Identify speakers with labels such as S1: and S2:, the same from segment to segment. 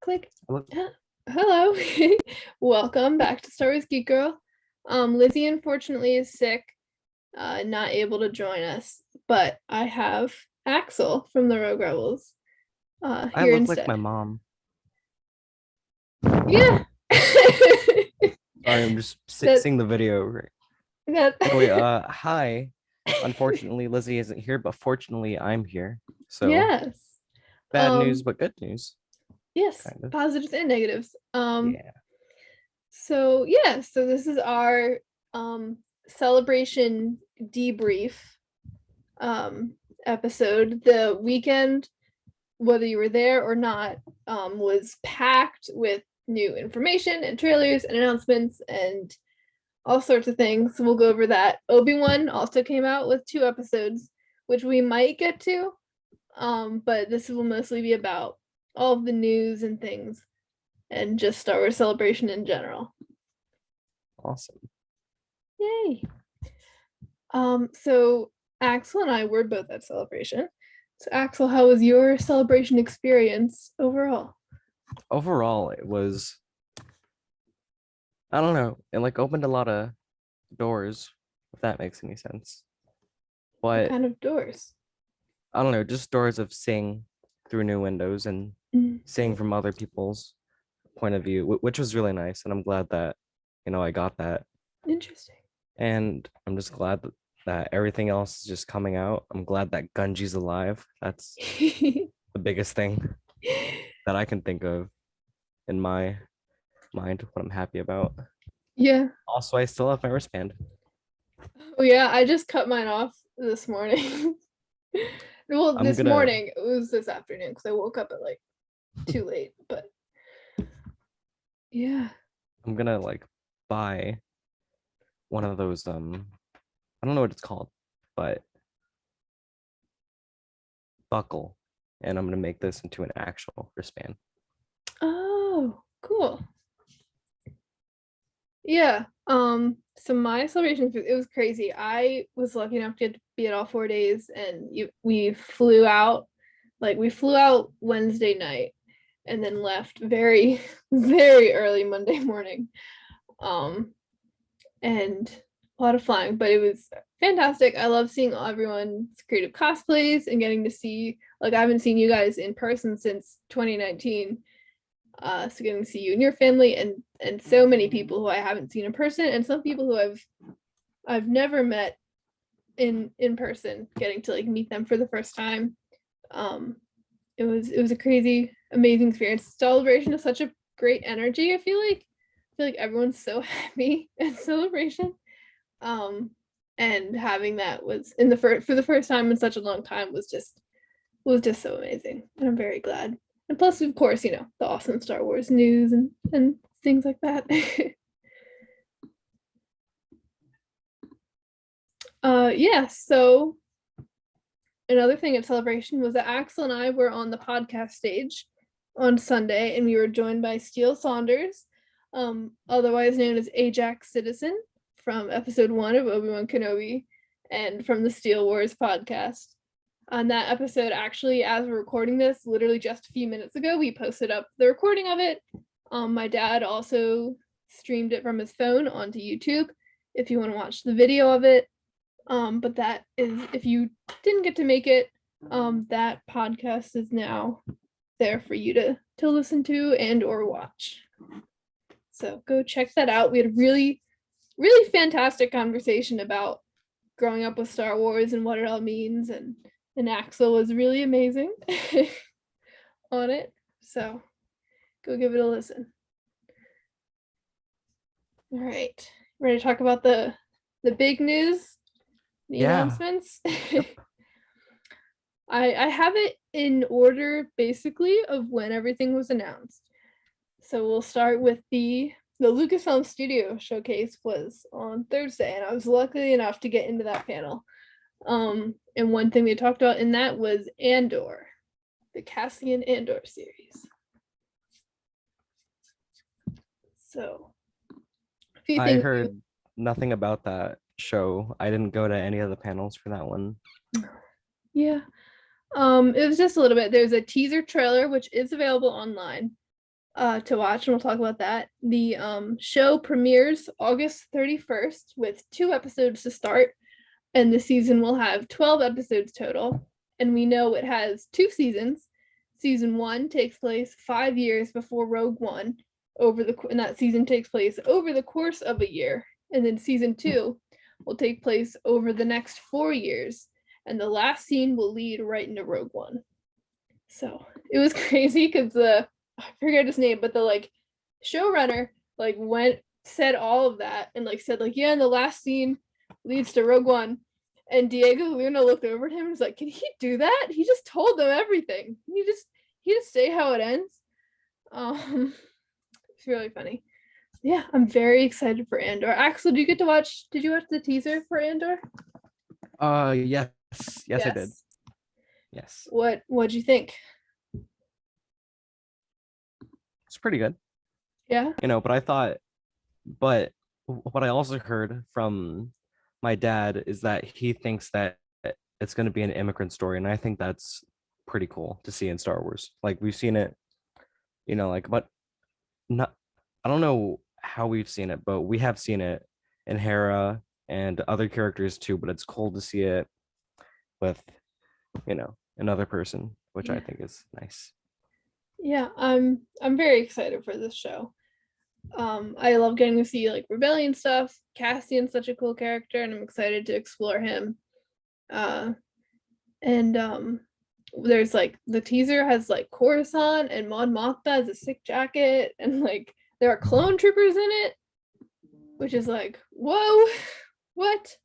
S1: Click.
S2: Hello.
S1: Hello. Welcome back to Star Wars Geek Girl. Lizzy unfortunately is sick, not able to join us, but I have Axel from the Rogue Rebels
S2: I
S1: here
S2: look like
S1: instead.
S2: my mom.
S1: Yeah.
S2: Sorry, I'm just
S1: That
S2: seeing the video. Right.
S1: that
S2: Anyway, hi. Unfortunately, Lizzie isn't here, but fortunately, I'm here. So
S1: yes.
S2: bad news, but good news,
S1: Yes,
S2: kind of.
S1: positives and negatives.
S2: Yeah.
S1: So this is our celebration debrief um episode. The weekend, whether you were there or not, was packed with new information and trailers and announcements and all sorts of things. So we'll go over that. Obi-Wan also came out with 2 episodes, which we might get to, but this will mostly be about all of the news and things and just Star Wars Celebration in general.
S2: Awesome.
S1: Yay. So Axel and I were both at Celebration. So Axel, how was your celebration experience overall?
S2: Overall, it was, I don't know, it like opened a lot of doors, if that makes any sense.
S1: What
S2: But
S1: kind of doors?
S2: I don't know, just doors of seeing through new windows and seeing from other people's point of view, which was really nice. And I'm glad that, I got that.
S1: Interesting.
S2: And I'm just glad that everything else is just coming out. I'm glad that Gunji's alive. That's the biggest thing that I can think of in my mind, what I'm happy about.
S1: Yeah.
S2: Also, I still have my wristband.
S1: Oh yeah, I just cut mine off this morning. Well,
S2: I'm
S1: this
S2: gonna
S1: morning. It was this afternoon because I woke up at like too late. But yeah.
S2: I'm gonna like buy one of those I don't know what it's called, but buckle, and I'm gonna make this into an actual wristband.
S1: Oh, cool. Yeah. So my celebration, it was crazy. I was lucky enough to be at all 4 days, and we flew out. Like we flew out Wednesday night and then left very, very early Monday morning. And a lot of flying, but it was fantastic. I love seeing everyone's creative cosplays and getting to see, like, I haven't seen you guys in person since 2019. So getting to see you and your family and so many people who I haven't seen in person and some people who I've never met in person, getting to like meet them for the first time. It was a crazy, amazing experience. Celebration is such a great energy, I feel like everyone's so happy at Celebration. And having that was in the for the first time in such a long time was just so amazing. And I'm very glad. And plus, of course, the awesome Star Wars news and things like that. Yeah, so another thing at Celebration was that Axel and I were on the podcast stage on Sunday, and we were joined by Steele Saunders, otherwise known as Ajax Citizen, from episode 1 of Obi-Wan Kenobi, and from the Steel Wars podcast. On that episode, actually, as we're recording this, literally just a few minutes ago, we posted up the recording of it. My dad also streamed it from his phone onto YouTube if you want to watch the video of it. But that is, if you didn't get to make it, that podcast is now there for you to listen to and or watch. So go check that out. We had a really, really fantastic conversation about growing up with Star Wars and what it all means, and Axel was really amazing on it. So go give it a listen. All right. Ready to talk about the big news? The announcements?
S2: Yep.
S1: I have it in order basically of when everything was announced. So we'll start with the Lucasfilm Studio showcase was on Thursday, and I was lucky enough to get into that panel. And one thing they talked about in that was Andor, the Cassian Andor series. So,
S2: I heard nothing about that show. I didn't go to any of the panels for that one.
S1: Yeah. It was just a little bit. There's a teaser trailer which is available online. to watch, and we'll talk about that. The show premieres August 31st with 2 episodes to start, and the season will have 12 episodes total. And we know it has 2 seasons. Season 1 takes place 5 years before Rogue One, and that season takes place over the course of a year. And then season 2 will take place over the next 4 years, and the last scene will lead right into Rogue One. So it was crazy because I forget his name, but the like showrunner like said all of that and like said like, yeah, and the last scene leads to Rogue One. And Diego Luna looked over at him and was like, can he do that? He just told them everything. He just say how it ends. It's really funny. Yeah, I'm very excited for Andor. Axel, did you watch the teaser for Andor?
S2: Yes. Yes, I did. Yes.
S1: What'd you think?
S2: It's pretty good.
S1: Yeah.
S2: But what I also heard from my dad is that he thinks that it's going to be an immigrant story, and I think that's pretty cool to see in Star Wars. Like we've seen it, but not I don't know how we've seen it, but we have seen it in Hera and other characters too, but it's cool to see it with, another person, which I think is nice.
S1: Yeah, I'm very excited for this show. I love getting to see like rebellion stuff. Cassian's such a cool character, and I'm excited to explore him. And there's like the teaser has like Coruscant and Mon Mothma as a sick jacket, and like there are clone troopers in it, which is like, whoa, what?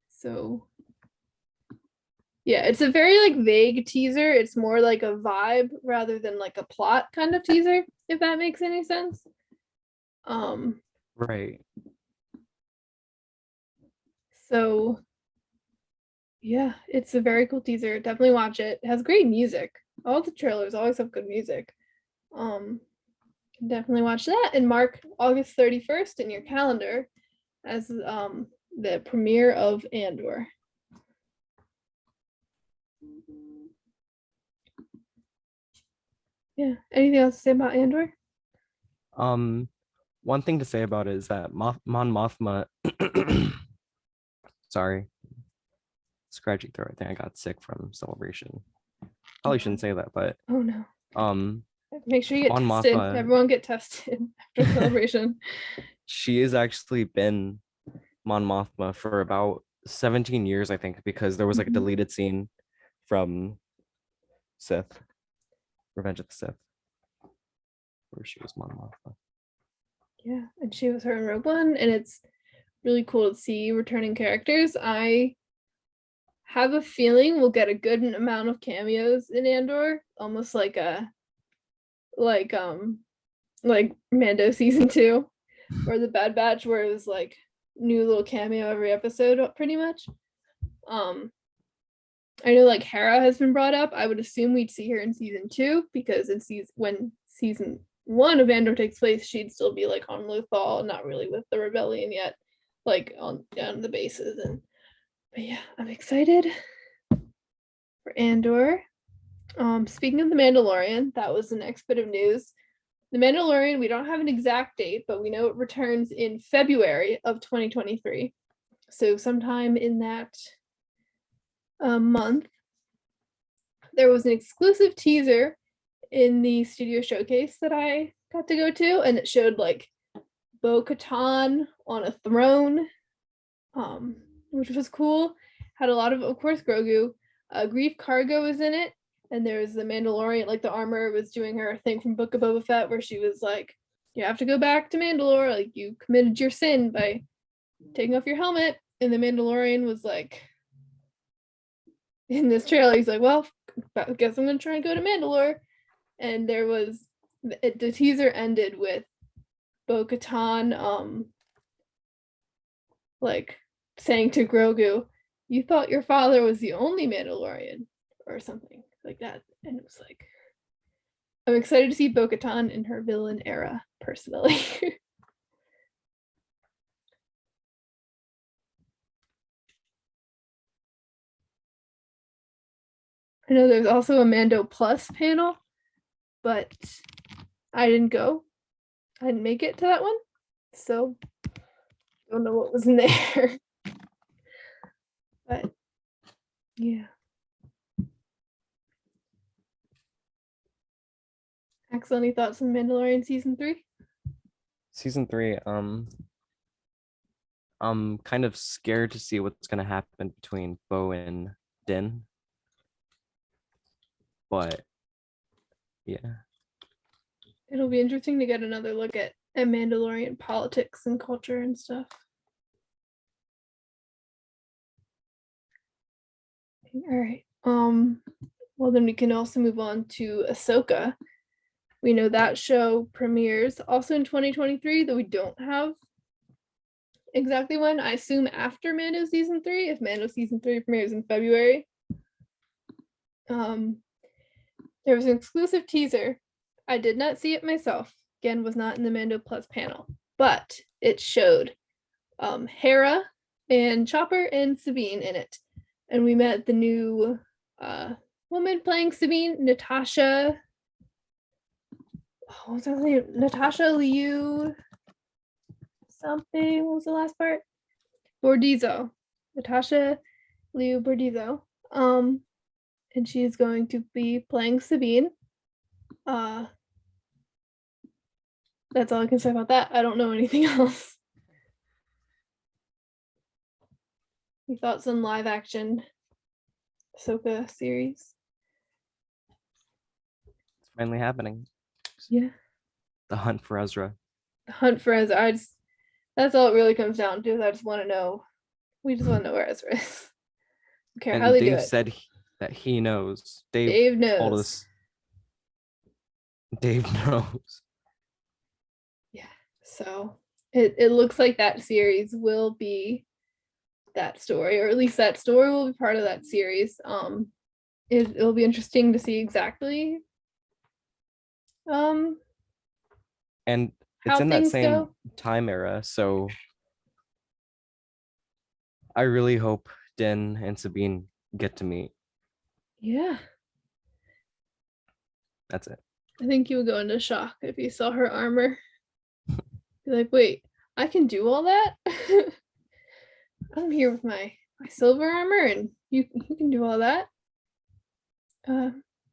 S1: So yeah, it's a very like vague teaser. It's more like a vibe rather than like a plot kind of teaser, if that makes any sense.
S2: Right.
S1: So yeah, it's a very cool teaser. Definitely watch it. It has great music. All the trailers always have good music. Definitely watch that and mark August 31st in your calendar as the premiere of Andor. Yeah. Anything else to say about Andor?
S2: One thing to say about it is that Mon Mothma sorry, scratchy throat. I think I got sick from celebration. Probably shouldn't say that, but
S1: oh no.
S2: Um
S1: Make sure you get
S2: Mon
S1: tested.
S2: Mothma,
S1: Everyone get tested after celebration.
S2: she has actually been Mon Mothma for about 17 years, I think, because there was like a deleted scene from Sith, Revenge of the Sith, where she was Mon Mothma.
S1: Yeah, and she was her in Rogue One, and it's really cool to see returning characters. I have a feeling we'll get a good amount of cameos in Andor, almost like like Mando season 2 or the Bad Batch, where it was like new little cameo every episode pretty much. I know like Hera has been brought up. I would assume we'd see her in season 2 because when season 1 of Andor takes place, she'd still be like on Lothal, not really with the rebellion yet, like on down the bases. But yeah, I'm excited for Andor. Speaking of the Mandalorian, that was the next bit of news. The Mandalorian, we don't have an exact date, but we know it returns in February of 2023. So sometime in that month. There was an exclusive teaser in the studio showcase that I got to go to, and it showed like Bo-Katan on a throne, which was cool. Had a lot of course, Grogu. Grief Karga was in it, and there was the Mandalorian, like the armor was doing her thing from Book of Boba Fett, where she was like, "You have to go back to Mandalore. Like you committed your sin by taking off your helmet." And the Mandalorian was like, in this trailer, he's like, "Well, I guess I'm gonna try and go to Mandalore." And there was the teaser ended with Bo-Katan like saying to Grogu, "You thought your father was the only Mandalorian," or something like that. And it was like, I'm excited to see Bo-Katan in her villain era, personally. I know there's also a Mando Plus panel but I didn't go. I didn't make it to that one, so don't know what was in there. But yeah. Axel, any thoughts on Mandalorian season 3?
S2: Season 3, I'm kind of scared to see what's gonna happen between Bo and Din. But yeah.
S1: It'll be interesting to get another look at Mandalorian politics and culture and stuff. All right. Well, then we can also move on to Ahsoka. We know that show premieres also in 2023, though we don't have exactly when. I assume after Mando season 3, if Mando season 3 premieres in February. There was an exclusive teaser. I did not see it myself. Again, was not in the Mando Plus panel, but it showed Hera and Chopper and Sabine in it. And we met the new woman playing Sabine, Natasha. What was her name? Natasha Liu something. What was the last part? Bordizzo. Natasha Liu Bordizzo. And she is going to be playing Sabine. That's all I can say about that. I don't know anything else. Any thoughts on live action Ahsoka series?
S2: It's finally happening.
S1: Yeah.
S2: The hunt for Ezra.
S1: The hunt for Ezra. That's all it really comes down to. I just want to know. We just want to know where Ezra is. Okay, how they do
S2: Dave
S1: it.
S2: said that he knows.
S1: Dave knows.
S2: Told us. Dave knows.
S1: Yeah. So it looks like that series will be that story, or at least that story will be part of that series. It'll be interesting to see exactly
S2: and it's in that same time era, so I really hope Din and Sabine get to meet.
S1: Yeah.
S2: That's it.
S1: I think you would go into shock if you saw her armor. Be like, wait, I can do all that? I'm here with my silver armor and you can do all that.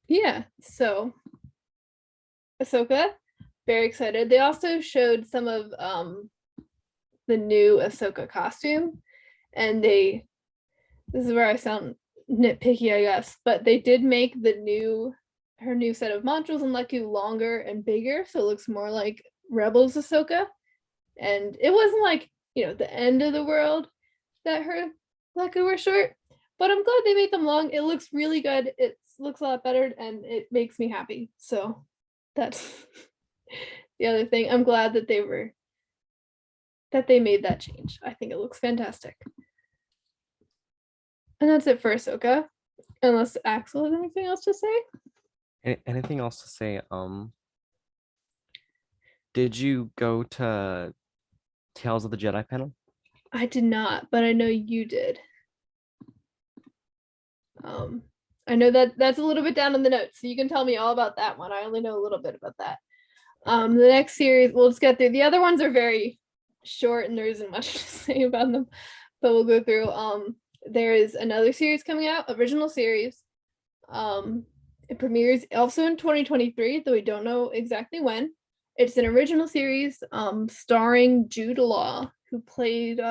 S1: Yeah, so Ahsoka, very excited. They also showed some of the new Ahsoka costume, and this is where I sound nitpicky, I guess, but they did make her new set of modules and Leku longer and bigger, so it looks more like Rebels Ahsoka. And it wasn't like, the end of the world that her Leku were short, but I'm glad they made them long. It looks really good. It looks a lot better and it makes me happy. So that's the other thing. I'm glad that they made that change. I think it looks fantastic. And that's it for Ahsoka. Unless Axel has anything else to say?
S2: Anything else to say? Did you go to Tales of the Jedi panel?
S1: I did not, but I know you did. I know that's a little bit down in the notes, so you can tell me all about that one. I only know a little bit about that. The next series, we'll just get through. The other ones are very short and there isn't much to say about them, but we'll go through. There is another series coming out, original series. It premieres also in 2023, though we don't know exactly when. It's an original series starring Jude Law, who played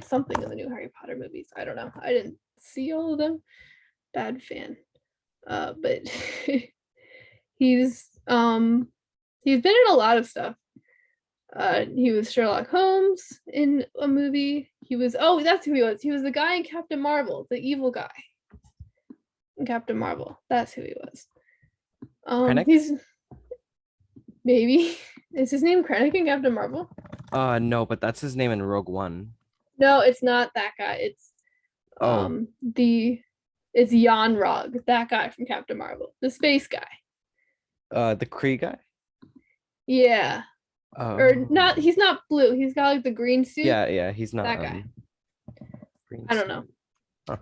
S1: something in the new Harry Potter movies. I don't know. I didn't see all of them. Bad fan. But he's been in a lot of stuff. He was Sherlock Holmes in a movie. That's who he was. He was the guy in Captain Marvel, the evil guy in Captain Marvel. That's who he was.
S2: Krennic?
S1: He's maybe is his name Krennic in Captain Marvel?
S2: No, but that's his name in Rogue One.
S1: No, it's not that guy. It's it's Jan Rog, that guy from Captain Marvel, the space guy.
S2: The Kree guy?
S1: Yeah. Or not, he's not blue. He's got like the green suit.
S2: Yeah, he's not
S1: that guy.
S2: Green
S1: I don't know.
S2: Huh.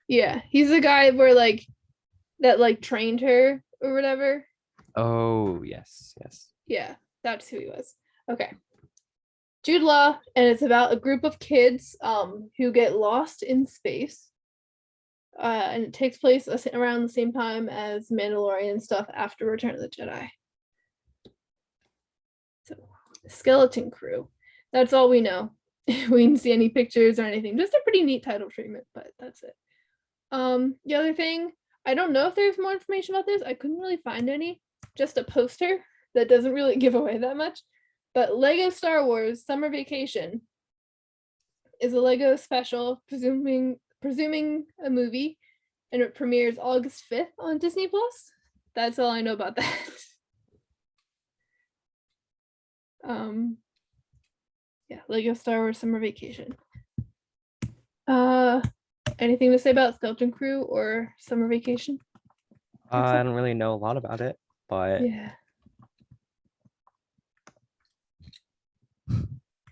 S1: Yeah, he's the guy where that trained her or whatever.
S2: Oh, yes.
S1: Yeah, that's who he was. Okay. Jude Law, and it's about a group of kids who get lost in space. And it takes place around the same time as Mandalorian stuff after Return of the Jedi. So, Skeleton Crew. That's all we know. We didn't see any pictures or anything. Just a pretty neat title treatment, but that's it. The other thing, I don't know if there's more information about this. I couldn't really find any. Just a poster that doesn't really give away that much. But Lego Star Wars Summer Vacation is a Lego special, presuming a movie, and it premieres August 5th on Disney Plus. That's all I know about that. Yeah, Lego Star Wars Summer Vacation. Anything to say about Skeleton Crew or Summer Vacation?
S2: I don't really know a lot about it, but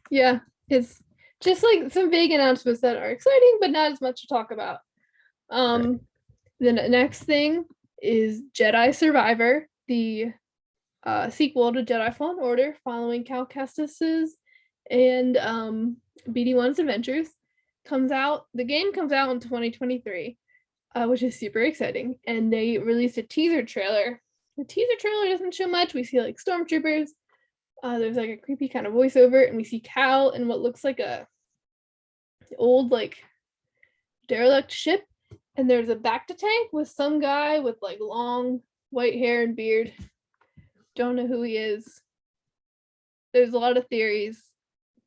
S1: yeah, it's just like some vague announcements that are exciting, but not as much to talk about.
S2: Right.
S1: The next thing is Jedi Survivor, the sequel to Jedi Fallen Order, following Cal Kestis's and BD1's adventures. The game comes out in 2023, which is super exciting. And they released a teaser trailer. The teaser trailer doesn't show much. We see like stormtroopers. There's like a creepy kind of voiceover, and we see Cal in what looks like a old like derelict ship. And there's a bacta tank with some guy with like long white hair and beard. Don't know who he is. There's a lot of theories,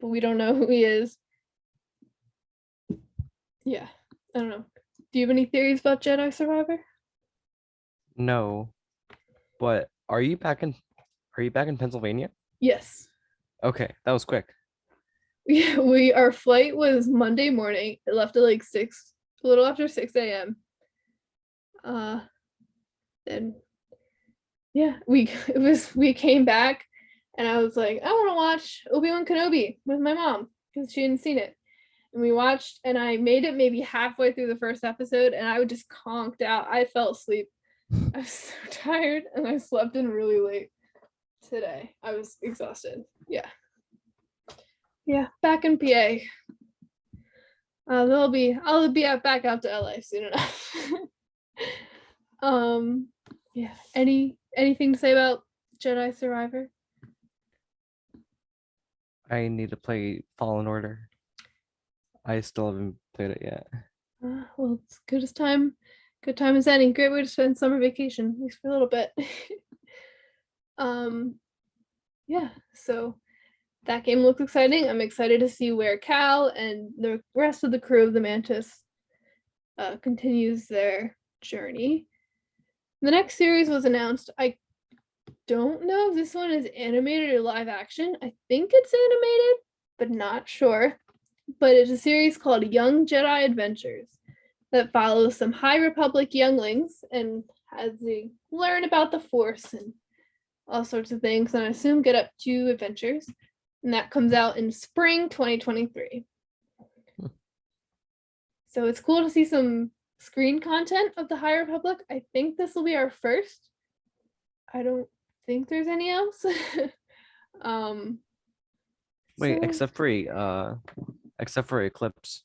S1: but we don't know who he is. Yeah, I don't know. Do you have any theories about Jedi Survivor?
S2: No. But are you back in Pennsylvania?
S1: Yes.
S2: Okay, that was quick.
S1: Yeah, our flight was Monday morning. It left at like 6, a little after 6 a.m. Then yeah, we came back, and I was like, I want to watch Obi-Wan Kenobi with my mom because she hadn't seen it. And we watched, and I made it maybe halfway through the first episode, and I just conked out. I fell asleep. I was so tired, and I slept in really late today. I was exhausted. Yeah, back in PA. I'll be back out to LA soon enough. Yeah. Anything to say about Jedi Survivor?
S2: I need to play Fallen Order. I still haven't played it yet.
S1: Well, it's good time as any. Great way to spend summer vacation, at least for a little bit. Yeah, so that game looks exciting. I'm excited to see where Cal and the rest of the crew of the Mantis continues their journey. The next series was announced. I don't know if this one is animated or live action. I think it's animated, but not sure. But it's a series called Young Jedi Adventures that follows some High Republic younglings and as they learn about the Force and all sorts of things, and I assume get up to adventures. And that comes out in spring 2023. So it's cool to see some screen content of the High Republic. I think this will be our first. I don't think there's any else.
S2: Wait,
S1: So,
S2: except for Eclipse.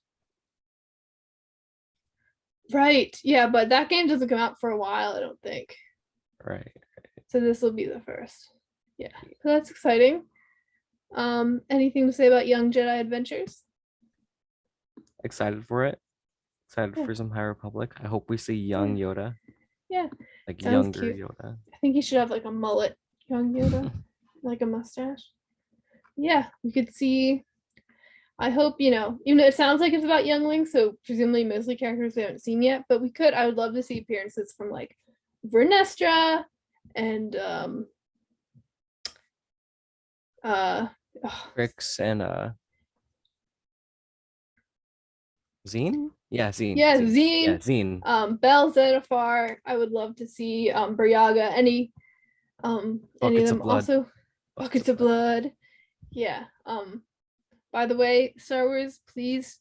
S1: right, yeah, but that game doesn't come out for a while, I don't think.
S2: Right.
S1: So this will be the first. Yeah, so that's exciting. Anything to say about Young Jedi Adventures?
S2: Excited for it. Excited
S1: Yeah.
S2: for some High Republic. I hope we see young Yoda.
S1: Yeah,
S2: Like
S1: sounds
S2: younger
S1: cute.
S2: Yoda.
S1: I think he should have like a mullet, young Yoda, like a mustache. Yeah, we could see. I hope, even though it sounds like it's about younglings, so presumably mostly characters we haven't seen yet, but I would love to see appearances from like Vernestra and
S2: Trix and Zine? Yeah, Zine.
S1: yeah,
S2: Zine. Yeah,
S1: Zine,
S2: Zine.
S1: Bell Zettifar. I would love to see Baryaga, any of
S2: Buckets of
S1: them.
S2: blood.
S1: Also Buckets of Blood. Yeah. By the way, Star Wars, please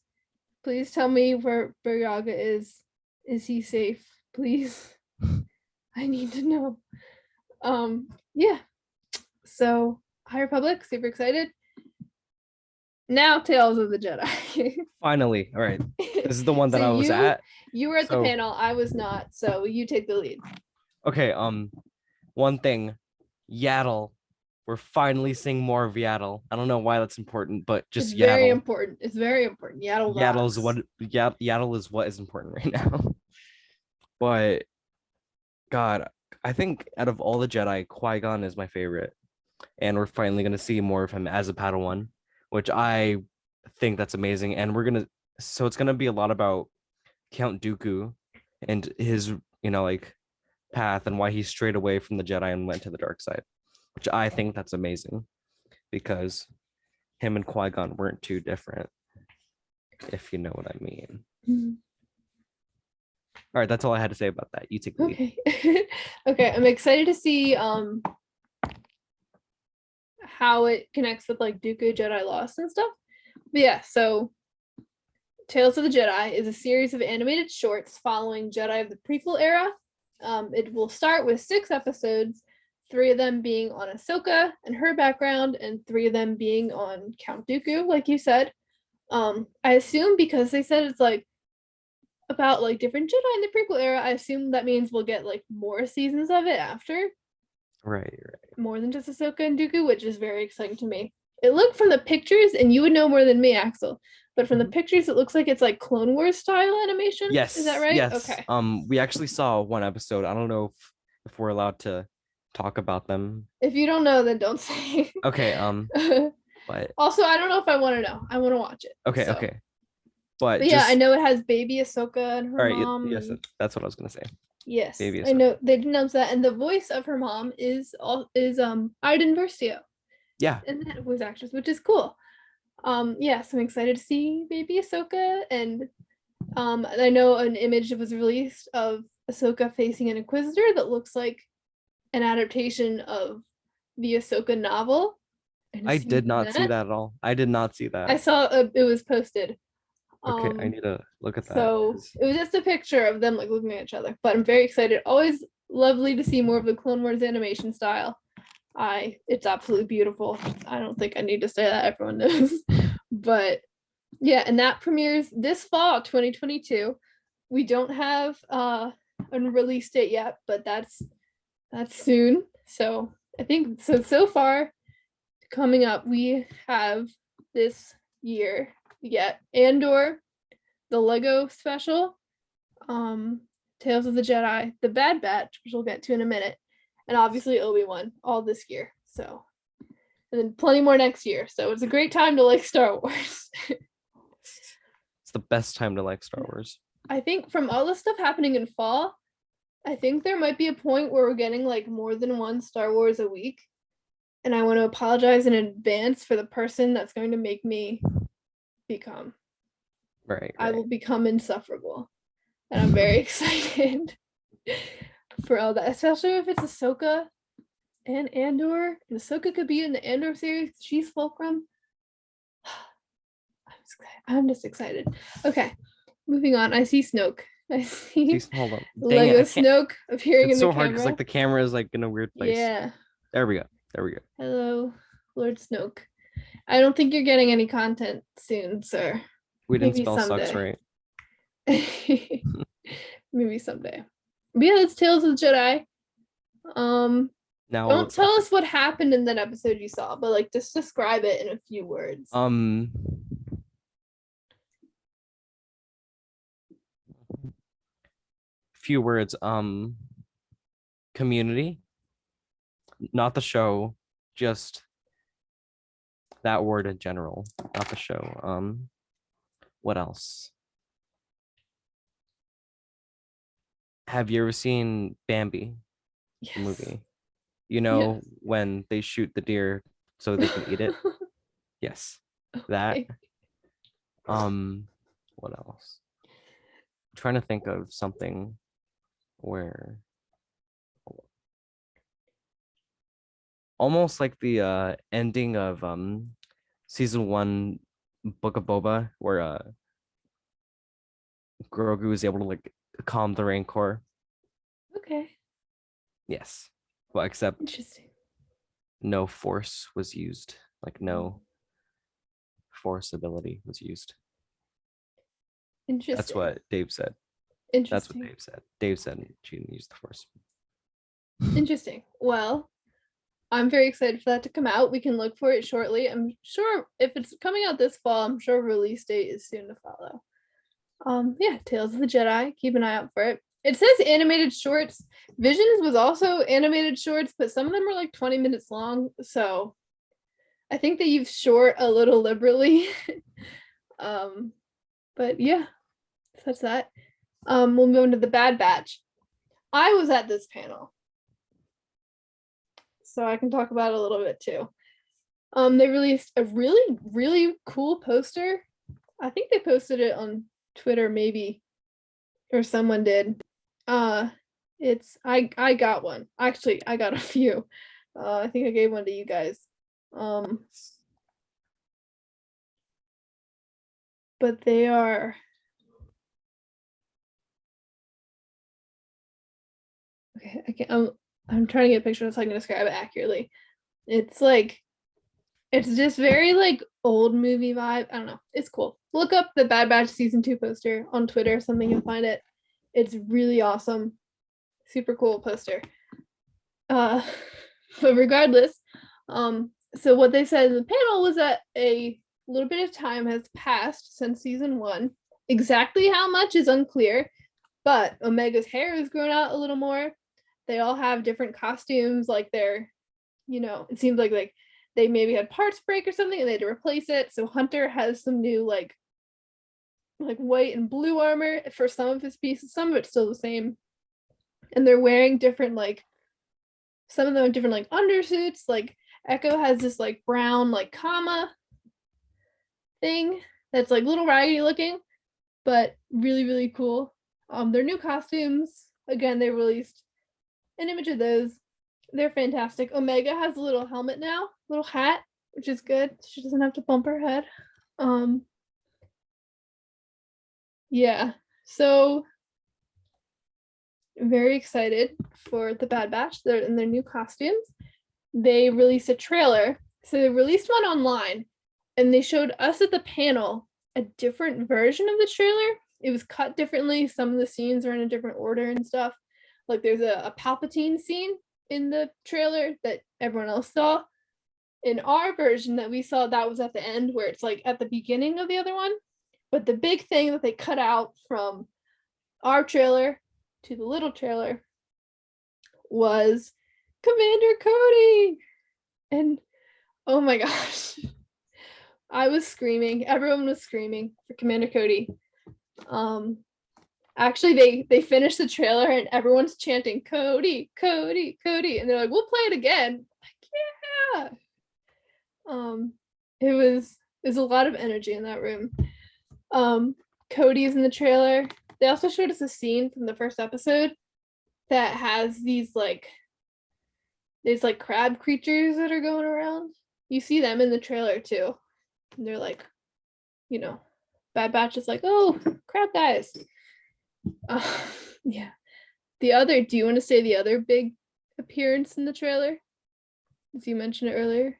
S1: tell me where Baryaga is. Is he safe? Please. I need to know. Yeah. So High Republic, super excited. Now Tales of the Jedi.
S2: Finally. All right. This is the one that
S1: So
S2: I was at.
S1: you were at the
S2: So
S1: panel, I was not. So you take the lead.
S2: okay, one thing, Yaddle. We're finally seeing more of Yaddle. I don't know why that's important, but just
S1: It's very
S2: Yaddle.
S1: important. It's very important. Yaddle
S2: Yaddle is
S1: rocks.
S2: Yaddle is what is important right now. But God, I think out of all the Jedi, Qui-Gon is my favorite. And we're finally gonna see more of him as a Padawan, which I think that's amazing. And so it's gonna be a lot about Count Dooku and his, like path and why he strayed away from the Jedi and went to the dark side, which I think that's amazing because him and Qui-Gon weren't too different, if you know what I mean.
S1: Mhm.
S2: All right, that's all I had to say about that. You take the lead.
S1: Okay. Okay, I'm excited to see how it connects with like Dooku Jedi Lost and stuff. But yeah, so Tales of the Jedi is a series of animated shorts following Jedi of the prequel era. It will start with 6 episodes, 3 of them being on Ahsoka and her background, and 3 of them being on Count Dooku, like you said. I assume because they said it's like about like different Jedi in the prequel era, I assume that means we'll get like more seasons of it after.
S2: Right.
S1: More than just Ahsoka and Dooku, which is very exciting to me. It looked from the pictures, and you would know more than me, Axel. But from the pictures, it looks like it's like Clone Wars style animation.
S2: Yes.
S1: Is that right?
S2: Yes.
S1: Okay.
S2: We actually saw one episode. I don't know if we're allowed to talk about them.
S1: If you don't know, then don't say.
S2: Okay. But
S1: also, I don't know if I want to know. I want to watch it.
S2: okay.
S1: So.
S2: Okay. But
S1: yeah,
S2: just
S1: I know it has baby Ahsoka and her
S2: all right.
S1: mom.
S2: Yes, that's what I was gonna say.
S1: Yes,
S2: Baby
S1: I know they announced that, and the voice of her mom is Iden Versio.
S2: Yeah.
S1: And that voice actress, which is cool. Yes, I'm excited to see baby Ahsoka, and I know an image that was released of Ahsoka facing an Inquisitor that looks like an adaptation of the Ahsoka novel.
S2: I did not see that at all. I did not see
S1: I
S2: that.
S1: saw it was posted.
S2: Okay, I need to look at that.
S1: So it was just a picture of them like looking at each other. But I'm very excited. Always lovely to see more of the Clone Wars animation style. It's absolutely beautiful. I don't think I need to say that, everyone knows. But yeah, and that premieres this fall 2022. We don't have a release date yet, but that's soon. So I think so far coming up, we have this year we get Andor, the Lego special, Tales of the Jedi, the Bad Batch, which we'll get to in a minute, and obviously Obi-Wan all this year. So, and then plenty more next year. So it's a great time to like Star Wars.
S2: It's the best time to like Star Wars.
S1: I think from all the stuff happening in fall, I think there might be a point where we're getting like more than one Star Wars a week. And I want to apologize in advance for the person that's going to make me become.
S2: Right.
S1: I will become insufferable. And I'm very excited for all that, especially if it's Ahsoka and Andor. And Ahsoka could be in the Andor series. She's Fulcrum. I'm just excited. Okay, moving on. I see Snoke. I see
S2: Hold on.
S1: Lego Snoke appearing in the camera. It's so hard
S2: because like the camera is like in a weird place.
S1: Yeah.
S2: There we go.
S1: Hello, Lord Snoke. I don't think you're getting any content soon, sir.
S2: We didn't spell someday. Sucks right.
S1: Maybe someday. But yeah, that's Tales of the Jedi. Now don't tell us what happened in that episode you saw, but like just describe it in a few words.
S2: Few words. Community, not the show, just that word in general, not the show. What else? Have you ever seen Bambi?
S1: Yes.
S2: The movie? You know, yes. When they shoot the deer so they can eat it? Yes. Okay. That. What else? I'm trying to think of something where almost like the ending of season 1 Book of Boba, where Grogu is able to like calm the Rancor.
S1: Okay.
S2: Yes. Well, except
S1: Interesting.
S2: no force was used. Like no force ability was used. That's
S1: Interesting.
S2: what Dave said. That's what
S1: Interesting.
S2: Dave said. Dave said she didn't use the force.
S1: Interesting. Well, I'm very excited for that to come out. We can look for it shortly. I'm sure if it's coming out this fall, I'm sure release date is soon to follow. Yeah, Tales of the Jedi. Keep an eye out for it. It says animated shorts. Visions was also animated shorts, but some of them are like 20 minutes long. So I think they use short a little liberally. But yeah, that's that. We'll move into the Bad Batch. I was at this panel, so I can talk about it a little bit too. They released a really, really cool poster. I think they posted it on Twitter, maybe, or someone did. It's I got one. Actually, I got a few. I think I gave one to you guys. But they are okay. I'm trying to get a picture so I can describe it accurately. It's like it's just very like old movie vibe. I don't know. It's cool. Look up the Bad Batch season 2 poster on Twitter or something and find it. It's really awesome. Super cool poster. But regardless, so what they said in the panel was that a little bit of time has passed since season 1. Exactly how much is unclear, but Omega's hair has grown out a little more. They all have different costumes, like they're, it seems like they maybe had parts break or something and they had to replace it. So Hunter has some new like white and blue armor for some of his pieces. Some of it's still the same. And they're wearing different like some of them have different like undersuits. Like Echo has this like brown like comma thing that's like little raggedy looking, but really, really cool. Their new costumes, again, they released an image of those. They're fantastic. Omega has a little helmet now, little hat, which is good. She doesn't have to bump her head. Yeah. So very excited for the Bad Batch. They're in their new costumes. They released a trailer. So they released one online and they showed us at the panel a different version of the trailer. It was cut differently. Some of the scenes are in a different order and stuff. Like there's a Palpatine scene in the trailer that everyone else saw. In our version that we saw, that was at the end where it's like at the beginning of the other one. But the big thing that they cut out from our trailer to the little trailer was Commander Cody. And oh my gosh, I was screaming. Everyone was screaming for Commander Cody. Actually, they finished the trailer and everyone's chanting Cody, Cody, Cody, and they're like, "We'll play it again." Like, yeah. It was there's a lot of energy in that room. Cody's in the trailer. They also showed us a scene from the first episode that has these like crab creatures that are going around. You see them in the trailer too. And they're like, Bad Batch is like, oh, crab guys. Yeah. Do you want to say the other big appearance in the trailer? As you mentioned it earlier.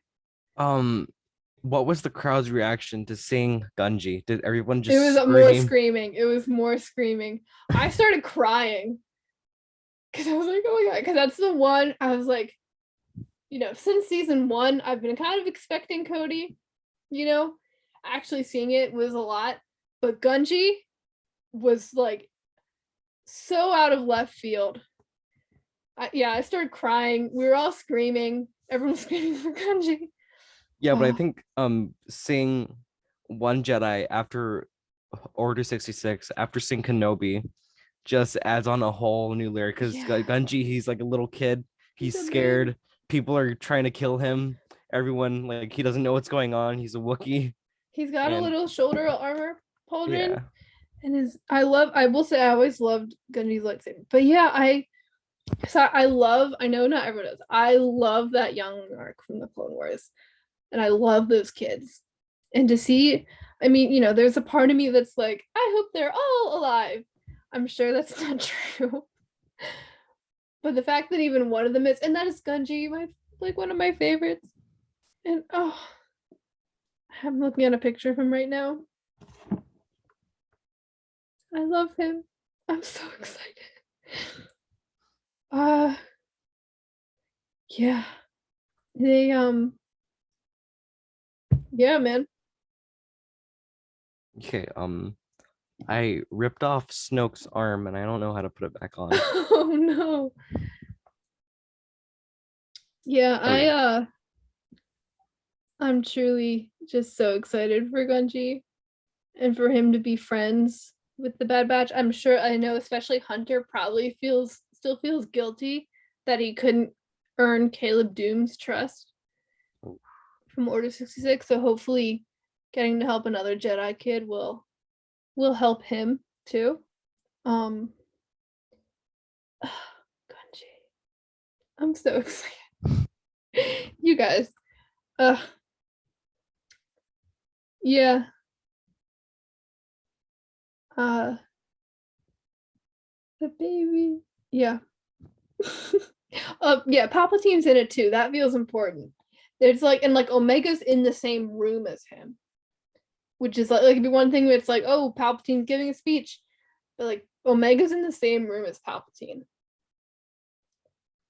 S2: What was the crowd's reaction to seeing Gunji? Did everyone
S1: It
S2: just
S1: was more
S2: scream?
S1: screaming. It was more screaming. I started crying because I was like, oh my god, because that's the one I was like, since season 1, I've been kind of expecting Cody, actually seeing it was a lot, but Gunji was like so out of left field. I started crying. We were all screaming. Everyone was screaming for Gunji.
S2: Yeah, but I think seeing one Jedi after Order 66, after seeing Kenobi, just adds on a whole new layer because Gunji, he's like a little kid. He's scared. People are trying to kill him. Everyone, like, he doesn't know what's going on. He's a Wookiee.
S1: He's got a little shoulder armor pauldron.
S2: Yeah.
S1: And I will say I always loved Gunji's lightsaber. But yeah, I know not everyone does. I love that young arc from the Clone Wars. And I love those kids. And to see, I mean, there's a part of me that's like, I hope they're all alive. I'm sure that's not true. But the fact that even one of them is, and that is Gunji, one of my favorites. And I'm looking at a picture of him right now. I love him. I'm so excited. Yeah. They yeah, man.
S2: Okay, I ripped off Snoke's arm and I don't know how to put it back on.
S1: Oh no. Yeah, I'm truly just so excited for Gunji and for him to be friends with the Bad Batch. I know especially Hunter probably still feels guilty that he couldn't earn Caleb Doom's trust from Order 66. So hopefully getting to help another Jedi kid will help him too. Gunji. I'm so excited. You guys. Yeah. The baby. Yeah. Yeah, Palpatine's in it too. That feels important. There's and Omega's in the same room as him, which is it'd be one thing where it's oh, Palpatine's giving a speech, but Omega's in the same room as Palpatine.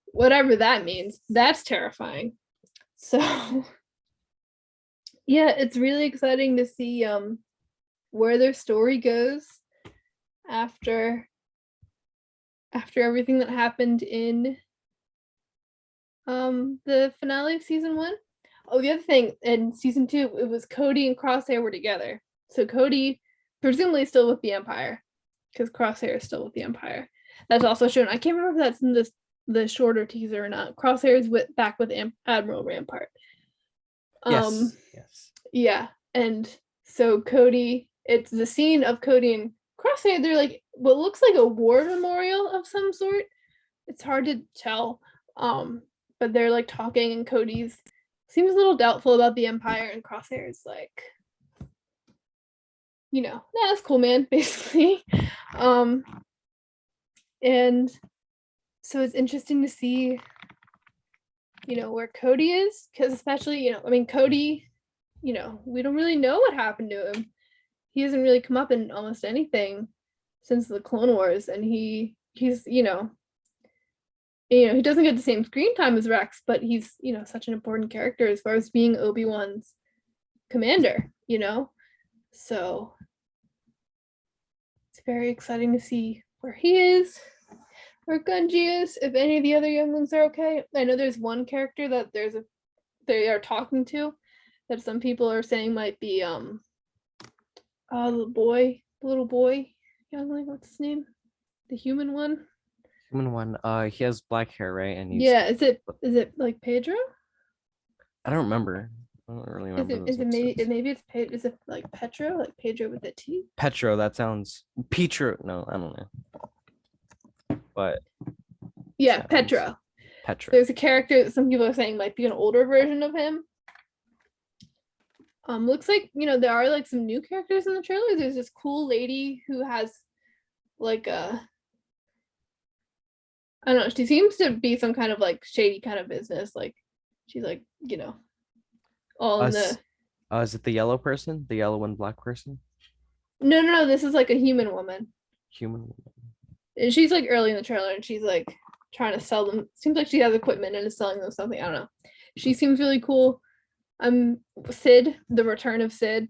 S1: Whatever that means, that's terrifying. So yeah, it's really exciting to see where their story goes after everything that happened in the finale of season 1. Oh, the other thing, in season 2, it was Cody and Crosshair were together. So Cody presumably still with the Empire, because Crosshair is still with the Empire. That's also shown. I can't remember if that's in the shorter teaser or not. Crosshair is back with Admiral Rampart.
S2: Yes.
S1: Yeah, and so Cody, it's the scene of Cody and Crosshair. They're what looks like a war memorial of some sort. It's hard to tell. But they're talking, and Cody's seems a little doubtful about the Empire, and Crosshair is that's cool, man, basically. And so it's interesting to see, where Cody is, because especially, Cody, we don't really know what happened to him. He hasn't really come up in almost anything since the Clone Wars, and he's he doesn't get the same screen time as Rex, but he's such an important character as far as being Obi-Wan's commander, so it's very exciting to see where he is, where Gunji is, if any of the other younglings are okay. I know there's one character that they are talking to that some people are saying might be the little boy youngling, what's his name, the human one.
S2: He has black hair, right? And
S1: is it Pedro?
S2: I don't remember. I don't really remember.
S1: Is it maybe it's is it Petro, Pedro with the T?
S2: Petro, that sounds Petro. No, I don't know. But
S1: yeah, Petro. There's a character that some people are saying might be an older version of him. Looks like there are some new characters in the trailer. There's this cool lady who has a, I don't know, she seems to be some kind of shady kind of business. She's all in the
S2: is it the yellow person? The yellow and black person?
S1: No, this is a human woman.
S2: Human woman.
S1: And she's early in the trailer, and she's trying to sell them. Seems like she has equipment and is selling them something. I don't know. She seems really cool. Sid, the return of Sid.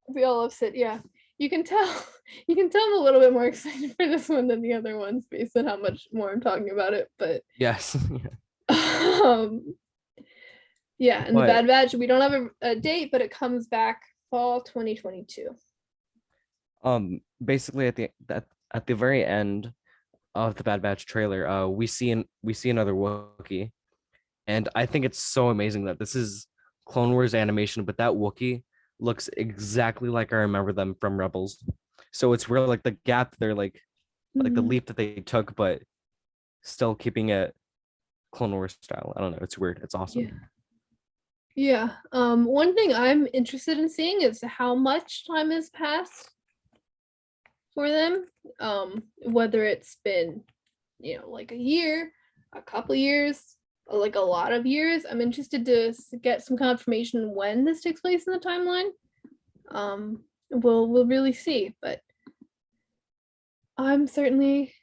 S1: We all love Sid. Yeah, you can tell I'm a little bit more excited for this one than the other ones based on how much more I'm talking about it. But
S2: yes.
S1: Yeah, and the Bad Batch, we don't have a date, but it comes back fall 2022.
S2: Basically at the very end of the Bad Batch trailer, we see another Wookiee, and I think it's so amazing that this is Clone Wars animation, but that Wookiee looks exactly like I remember them from Rebels. So it's real, the gap they're the leap that they took, but still keeping it Clone Wars style. I don't know. It's weird. It's awesome.
S1: Yeah. One thing I'm interested in seeing is how much time has passed for them. Whether it's been like a year, a couple years, like a lot of years. I'm interested to get some confirmation when this takes place in the timeline. We'll really see, but I'm certainly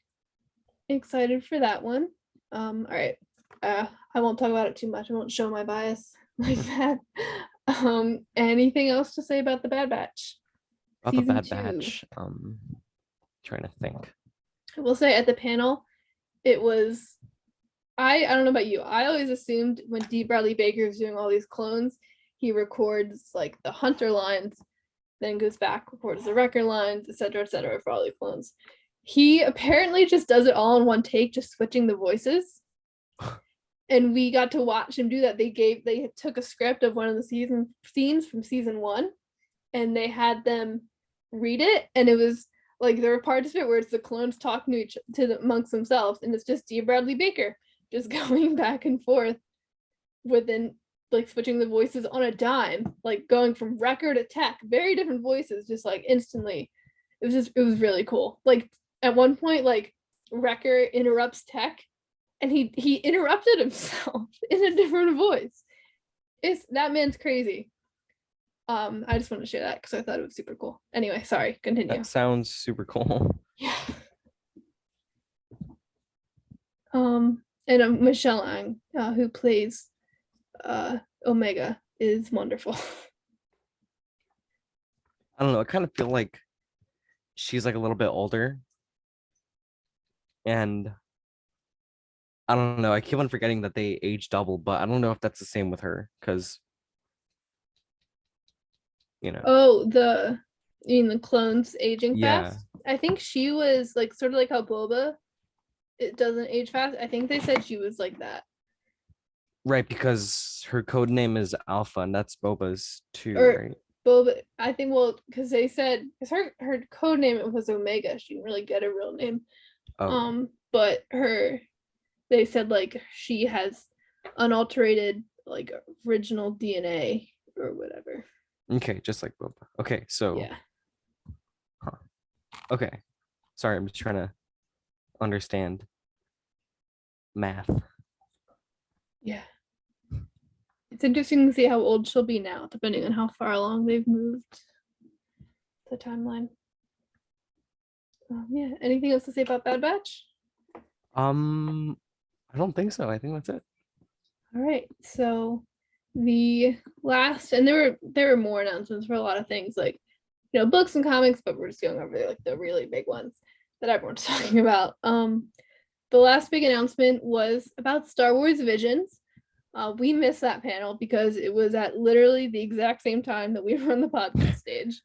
S1: excited for that one. All right. I won't talk about it too much. I won't show my bias like that. Anything else to say about the Bad Batch?
S2: About the
S1: Season
S2: Bad
S1: 2.
S2: Batch, trying to think.
S1: I will say at the panel, it was I don't know about you. I always assumed when D. Bradley Baker is doing all these clones, he records like the Hunter lines, then goes back, records the Wrecker lines, etc., for all the clones. He apparently just does it all in one take, just switching the voices. And we got to watch him do that. They took a script of one of the scenes from season 1, and they had them read it, and it was like there were parts of it where it's the clones talking amongst themselves, and it's just D. Bradley Baker just going back and forth within like switching the voices on a dime, like going from Wrecker to Tech, very different voices, just like instantly. It was really cool. Like at one point, like Wrecker interrupts Tech, and he interrupted himself in a different voice. That man's crazy. I just wanted to share that because I thought it was super cool. Anyway, sorry, continue.
S2: That sounds super cool.
S1: Yeah. And Michelle Ang, who plays Omega, is wonderful.
S2: I don't know. I kind of feel like she's like a little bit older, and I don't know. I keep on forgetting that they age double, but I don't know if that's the same with her because
S1: Oh, you mean the clones aging
S2: yeah.
S1: fast? I think she was like sort of like how Boba, it doesn't age fast. I think they said she was like that.
S2: Right, because her code name is Alpha, and that's Boba's too,
S1: Or
S2: right?
S1: Boba, I think, well, because they said because her code name was Omega. She didn't really get a real name.
S2: Oh,
S1: But they said like she has unalterated like original DNA or whatever.
S2: okay, just like Boba. Okay, so
S1: Yeah.
S2: okay. Sorry, I'm just trying to understand math.
S1: Yeah. It's interesting to see how old she'll be now, depending on how far along they've moved the timeline. Yeah. Anything else to say about Bad Batch?
S2: I don't think so. I think that's it.
S1: All right. So the last, and there were more announcements for a lot of things, like books and comics, but we're just going over like the really big ones that everyone's talking about. The last big announcement was about Star Wars Visions. We missed that panel because it was at literally the exact same time that we were on the podcast stage.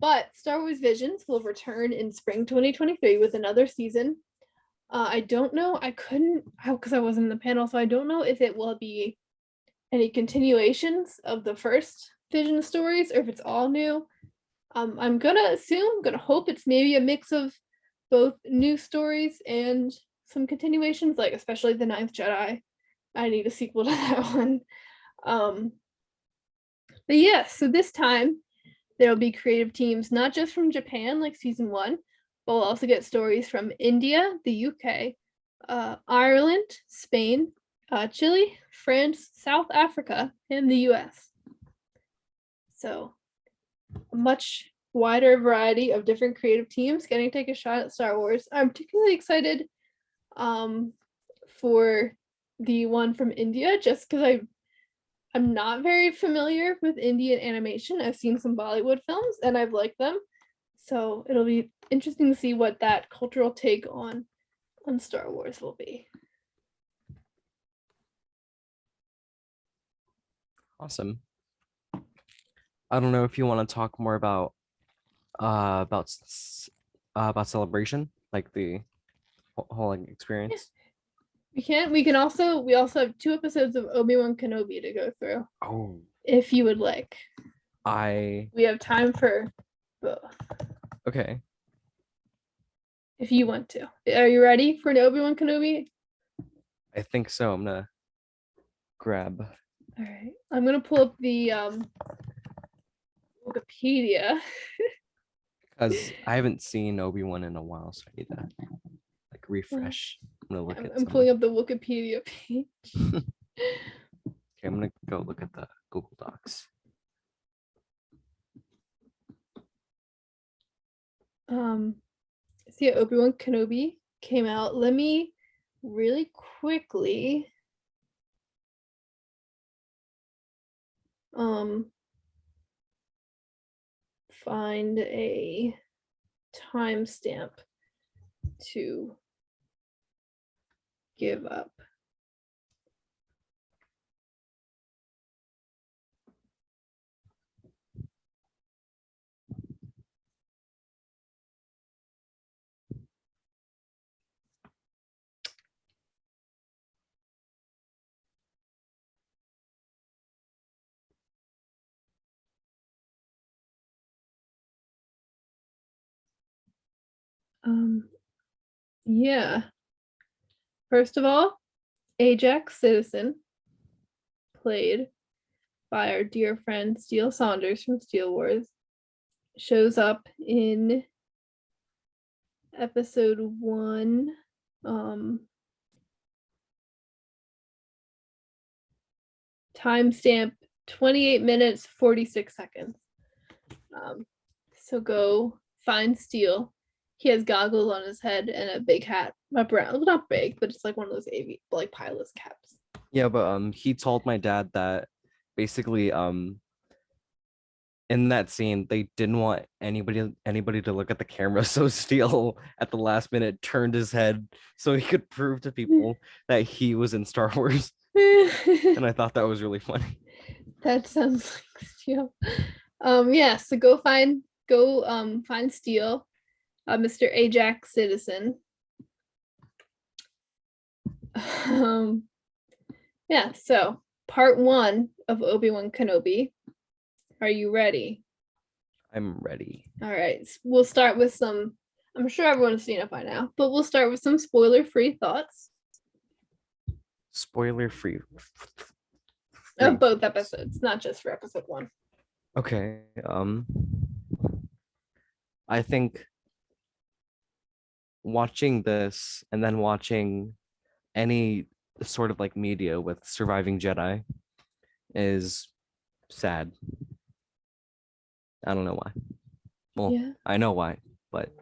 S1: But Star Wars Visions will return in spring 2023 with another season. I don't know. I couldn't, because I wasn't in the panel, so I don't know if it will be any continuations of the first Vision stories or if it's all new. I'm gonna hope it's maybe a mix of both new stories and some continuations, like especially the Ninth Jedi. I need a sequel to that one. But yeah, so this time there will be creative teams not just from Japan like season 1, but we'll also get stories from India, the UK, Ireland, Spain, Chile, France, South Africa, and the US. So a much wider variety of different creative teams getting to take a shot at Star Wars. I'm particularly excited for the one from India, just because I'm not very familiar with Indian animation. I've seen some Bollywood films and I've liked them. So it'll be interesting to see what that cultural take on Star Wars will be.
S2: Awesome. I don't know if you want to talk more about celebration, like the whole experience.
S1: Yeah. We also have 2 episodes of Obi-Wan Kenobi to go through.
S2: Oh,
S1: if you would like. We have time for both.
S2: Okay.
S1: If you want to. Are you ready for an Obi-Wan Kenobi?
S2: I think so. I'm gonna grab.
S1: All right. I'm gonna pull up the Wikipedia.
S2: Because I haven't seen Obi-Wan in a while, so I need to like refresh. I'm gonna look at
S1: I'm
S2: some.
S1: pulling up the Wikipedia page.
S2: Okay, I'm gonna go look at the Google Docs.
S1: See, Obi-Wan Kenobi came out. Let me really quickly find a timestamp to give up. Yeah. First of all, Ajax Citizen, played by our dear friend Steele Saunders from Steele Wars, shows up in episode 1. Timestamp 28 minutes 46 seconds. So go find Steele. He has goggles on his head and a big hat, a brown, not big, but it's like one of those like pilot's caps.
S2: Yeah, but he told my dad that basically in that scene they didn't want anybody to look at the camera, so Steele at the last minute turned his head so he could prove to people that he was in Star Wars. And I thought that was really funny.
S1: That sounds like Steele. Yeah, so go find Steele, Mr. Ajax Citizen. Yeah, so part 1 of Obi-Wan Kenobi. Are you ready?
S2: I'm ready.
S1: All right, we'll start with some, I'm sure everyone's seen it by now, but we'll start with some spoiler-free thoughts.
S2: Spoiler-free.
S1: Of both episodes, not just for episode 1.
S2: Okay. I think watching this and then watching any sort of like media with surviving Jedi is sad. I don't know why. Well, yeah. I know why, but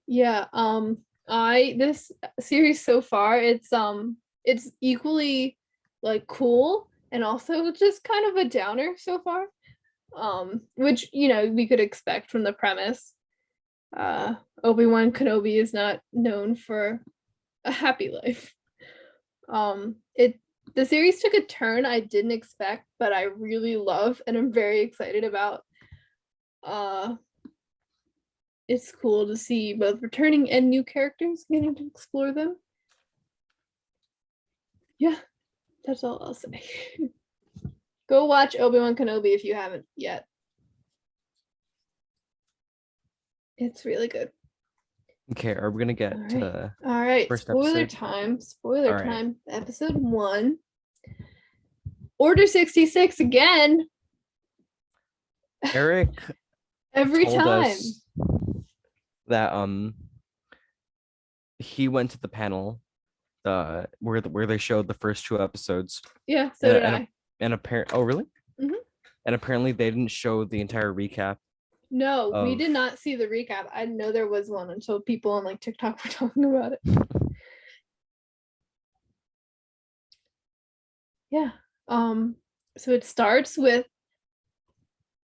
S1: yeah, this series so far, it's equally like cool and also just kind of a downer so far. Which, you know, we could expect from the premise. Obi-Wan Kenobi is not known for a happy life. The series took a turn I didn't expect, but I really love and I'm very excited about. It's cool to see both returning and new characters getting to explore them. Yeah, that's all I'll say. Go watch Obi-Wan Kenobi if you haven't yet. It's really good.
S2: Okay, are we gonna get to the
S1: all right
S2: first
S1: spoiler
S2: episode?
S1: time? Spoiler time. Episode 1. Order 66 again.
S2: Eric
S1: every time
S2: that he went to the panel where they showed the first 2 episodes.
S1: Yeah, so did I.
S2: And apparently, oh really?
S1: Mm-hmm.
S2: And apparently they didn't show the entire recap.
S1: No, we did not see the recap. I didn't know there was one until people on like TikTok were talking about it. Yeah. So it starts with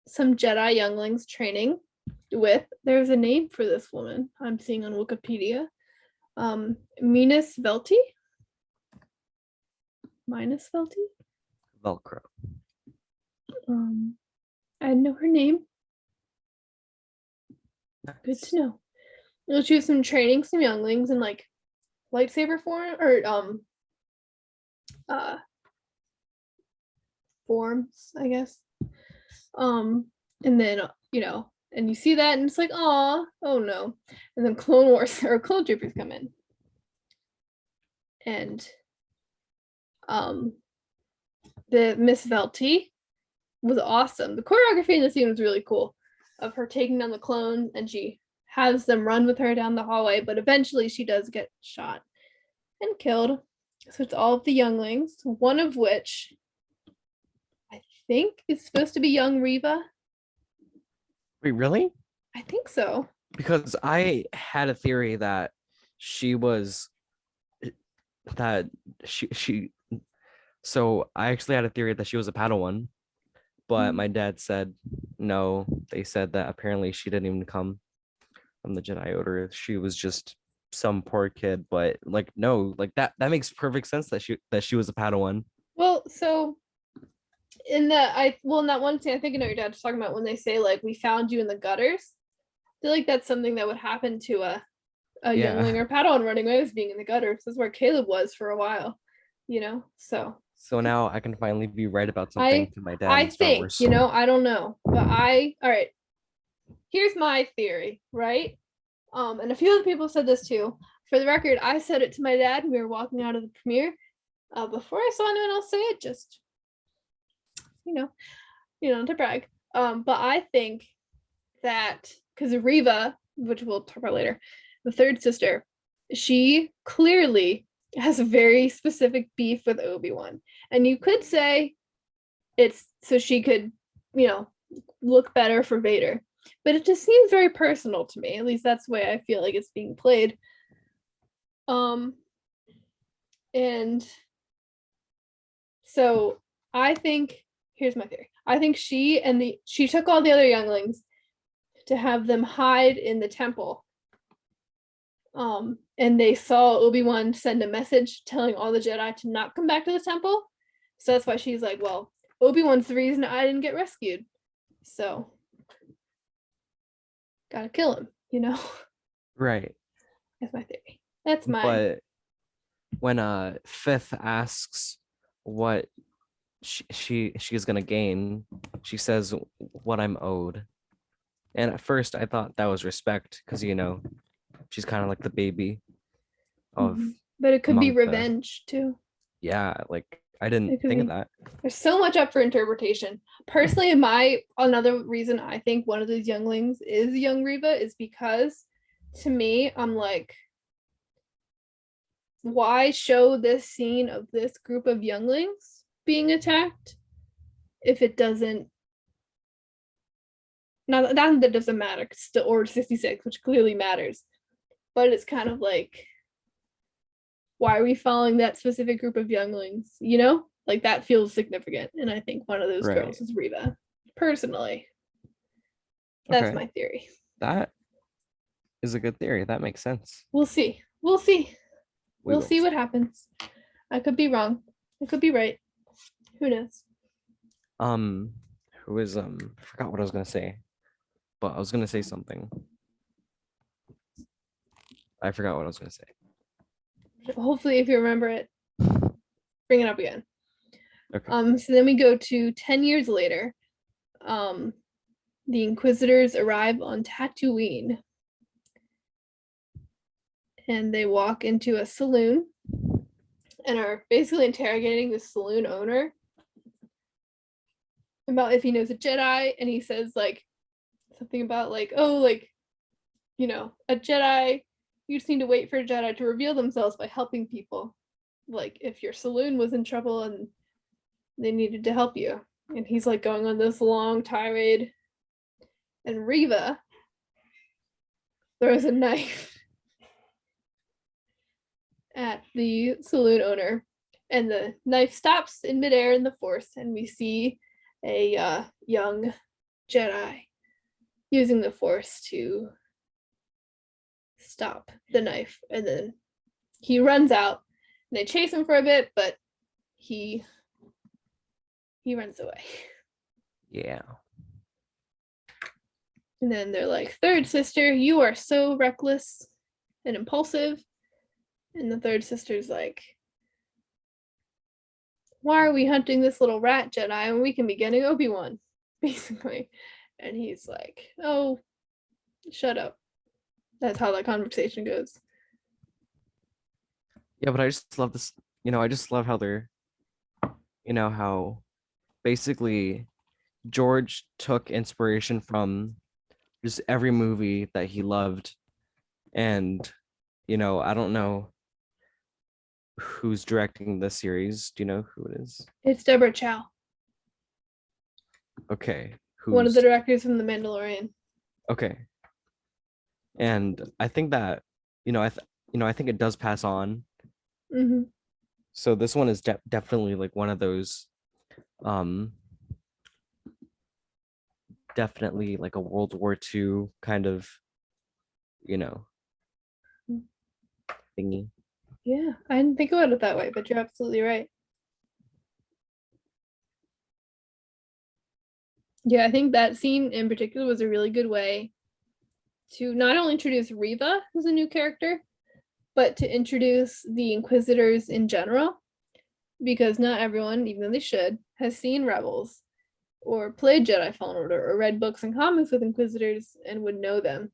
S1: some Jedi younglings training with, there's a name for this woman I'm seeing on Wikipedia. Minus Velti? Minus Velti?
S2: Velcro.
S1: I didn't know her name.
S2: Nice.
S1: Good to know. Well, she was some training some younglings in like lightsaber form or forms, I guess. And then you know, and you see that and it's like, oh no. And then Clone Wars or Clone Troopers come in. And the Miss Velti was awesome. The choreography in the scene was really cool of her taking down the clone, and she has them run with her down the hallway, but eventually she does get shot and killed. So it's all of the younglings, one of which I think is supposed to be young Reva.
S2: Wait, really?
S1: I think so.
S2: Because I had a theory that she was that she so I actually had a theory that she was a Padawan, but my dad said no. They said that apparently she didn't even come from the Jedi Order. She was just some poor kid, but like no, like that makes perfect sense that she was a Padawan.
S1: Well, so in that one scene, I think I know what your dad's talking about when they say like we found you in the gutters. I feel like that's something that would happen to a youngling
S2: Yeah.
S1: or Padawan running away as being in the gutters. That's where Caleb was for a while, So
S2: So now I can finally be right about something
S1: I
S2: to my dad
S1: I
S2: in Star
S1: think,
S2: Wars.
S1: I don't know, but all right, here's my theory, right? And a few other people said this too. For the record, I said it to my dad when we were walking out of the premiere. Before I saw anyone else say it, just you know, to brag. But I think that because Reva, which we'll talk about later, the third sister, she clearly has a very specific beef with Obi-Wan. And you could say it's so she could, look better for Vader. But it just seems very personal to me. At least that's the way I feel like it's being played. And so I think here's my theory. I think she took all the other younglings to have them hide in the temple. And they saw Obi-Wan send a message telling all the Jedi to not come back to the temple. So that's why she's like, well, Obi-Wan's the reason I didn't get rescued. So gotta kill him,
S2: Right.
S1: That's my theory. That's my
S2: But when Fifth asks what she's gonna gain, she says what I'm owed. And at first I thought that was respect because she's kind of like the baby of
S1: but it could be
S2: among the
S1: revenge too.
S2: yeah, like I didn't
S1: It could
S2: think of
S1: be.
S2: that.
S1: There's so much up for interpretation. Personally, another reason I think one of these younglings is young Reva is because to me, I'm like, why show this scene of this group of younglings being attacked if it doesn't not that doesn't matter, it's the Order 66, which clearly matters. But it's kind of like, why are we following that specific group of younglings? Like that feels significant. And I think one of those
S2: Right.
S1: girls is Reva. Personally. That's
S2: Okay.
S1: my theory.
S2: That is a good theory. That makes sense.
S1: We'll see. We'll see what happens. I could be wrong. I could be right. Who knows?
S2: Who is I forgot what I was gonna say, but I was gonna say something. I forgot what I was gonna say.
S1: Hopefully, if you remember it, bring it up again.
S2: Okay.
S1: So then we go to 10 years later. The Inquisitors arrive on Tatooine. And they walk into a saloon and are basically interrogating the saloon owner about if he knows a Jedi. And he says like something about like, oh, like, a Jedi, you just need to wait for a Jedi to reveal themselves by helping people. Like if your saloon was in trouble and they needed to help you. And he's like going on this long tirade. And Reva throws a knife at the saloon owner, and the knife stops in midair in the Force, and we see a young Jedi using the Force to stop the knife, and then he runs out. And they chase him for a bit, but he runs away.
S2: Yeah.
S1: And then they're like, third sister, you are so reckless and impulsive. And the third sister's like, why are we hunting this little rat Jedi when we can be getting Obi-Wan? Basically. And he's like, oh, shut up. That's how that conversation goes.
S2: Yeah, but I just love this. I just love how they're, how basically George took inspiration from just every movie that he loved. And, I don't know who's directing the series. Do you know who it is?
S1: It's Deborah Chow,
S2: Okay.
S1: one of the
S2: Who's
S1: directors from The Mandalorian.
S2: okay. And I think that, I think it does pass on.
S1: Hmm.
S2: So this one is definitely like one of those, um, definitely like a World War II kind of, you know, thingy.
S1: Yeah, I didn't think about it that way, but you're absolutely right. Yeah, I think that scene in particular was a really good way to not only introduce Reva as a new character, but to introduce the Inquisitors in general, because not everyone, even though they should, has seen Rebels or played Jedi Fallen Order or read books and comics with Inquisitors and would know them.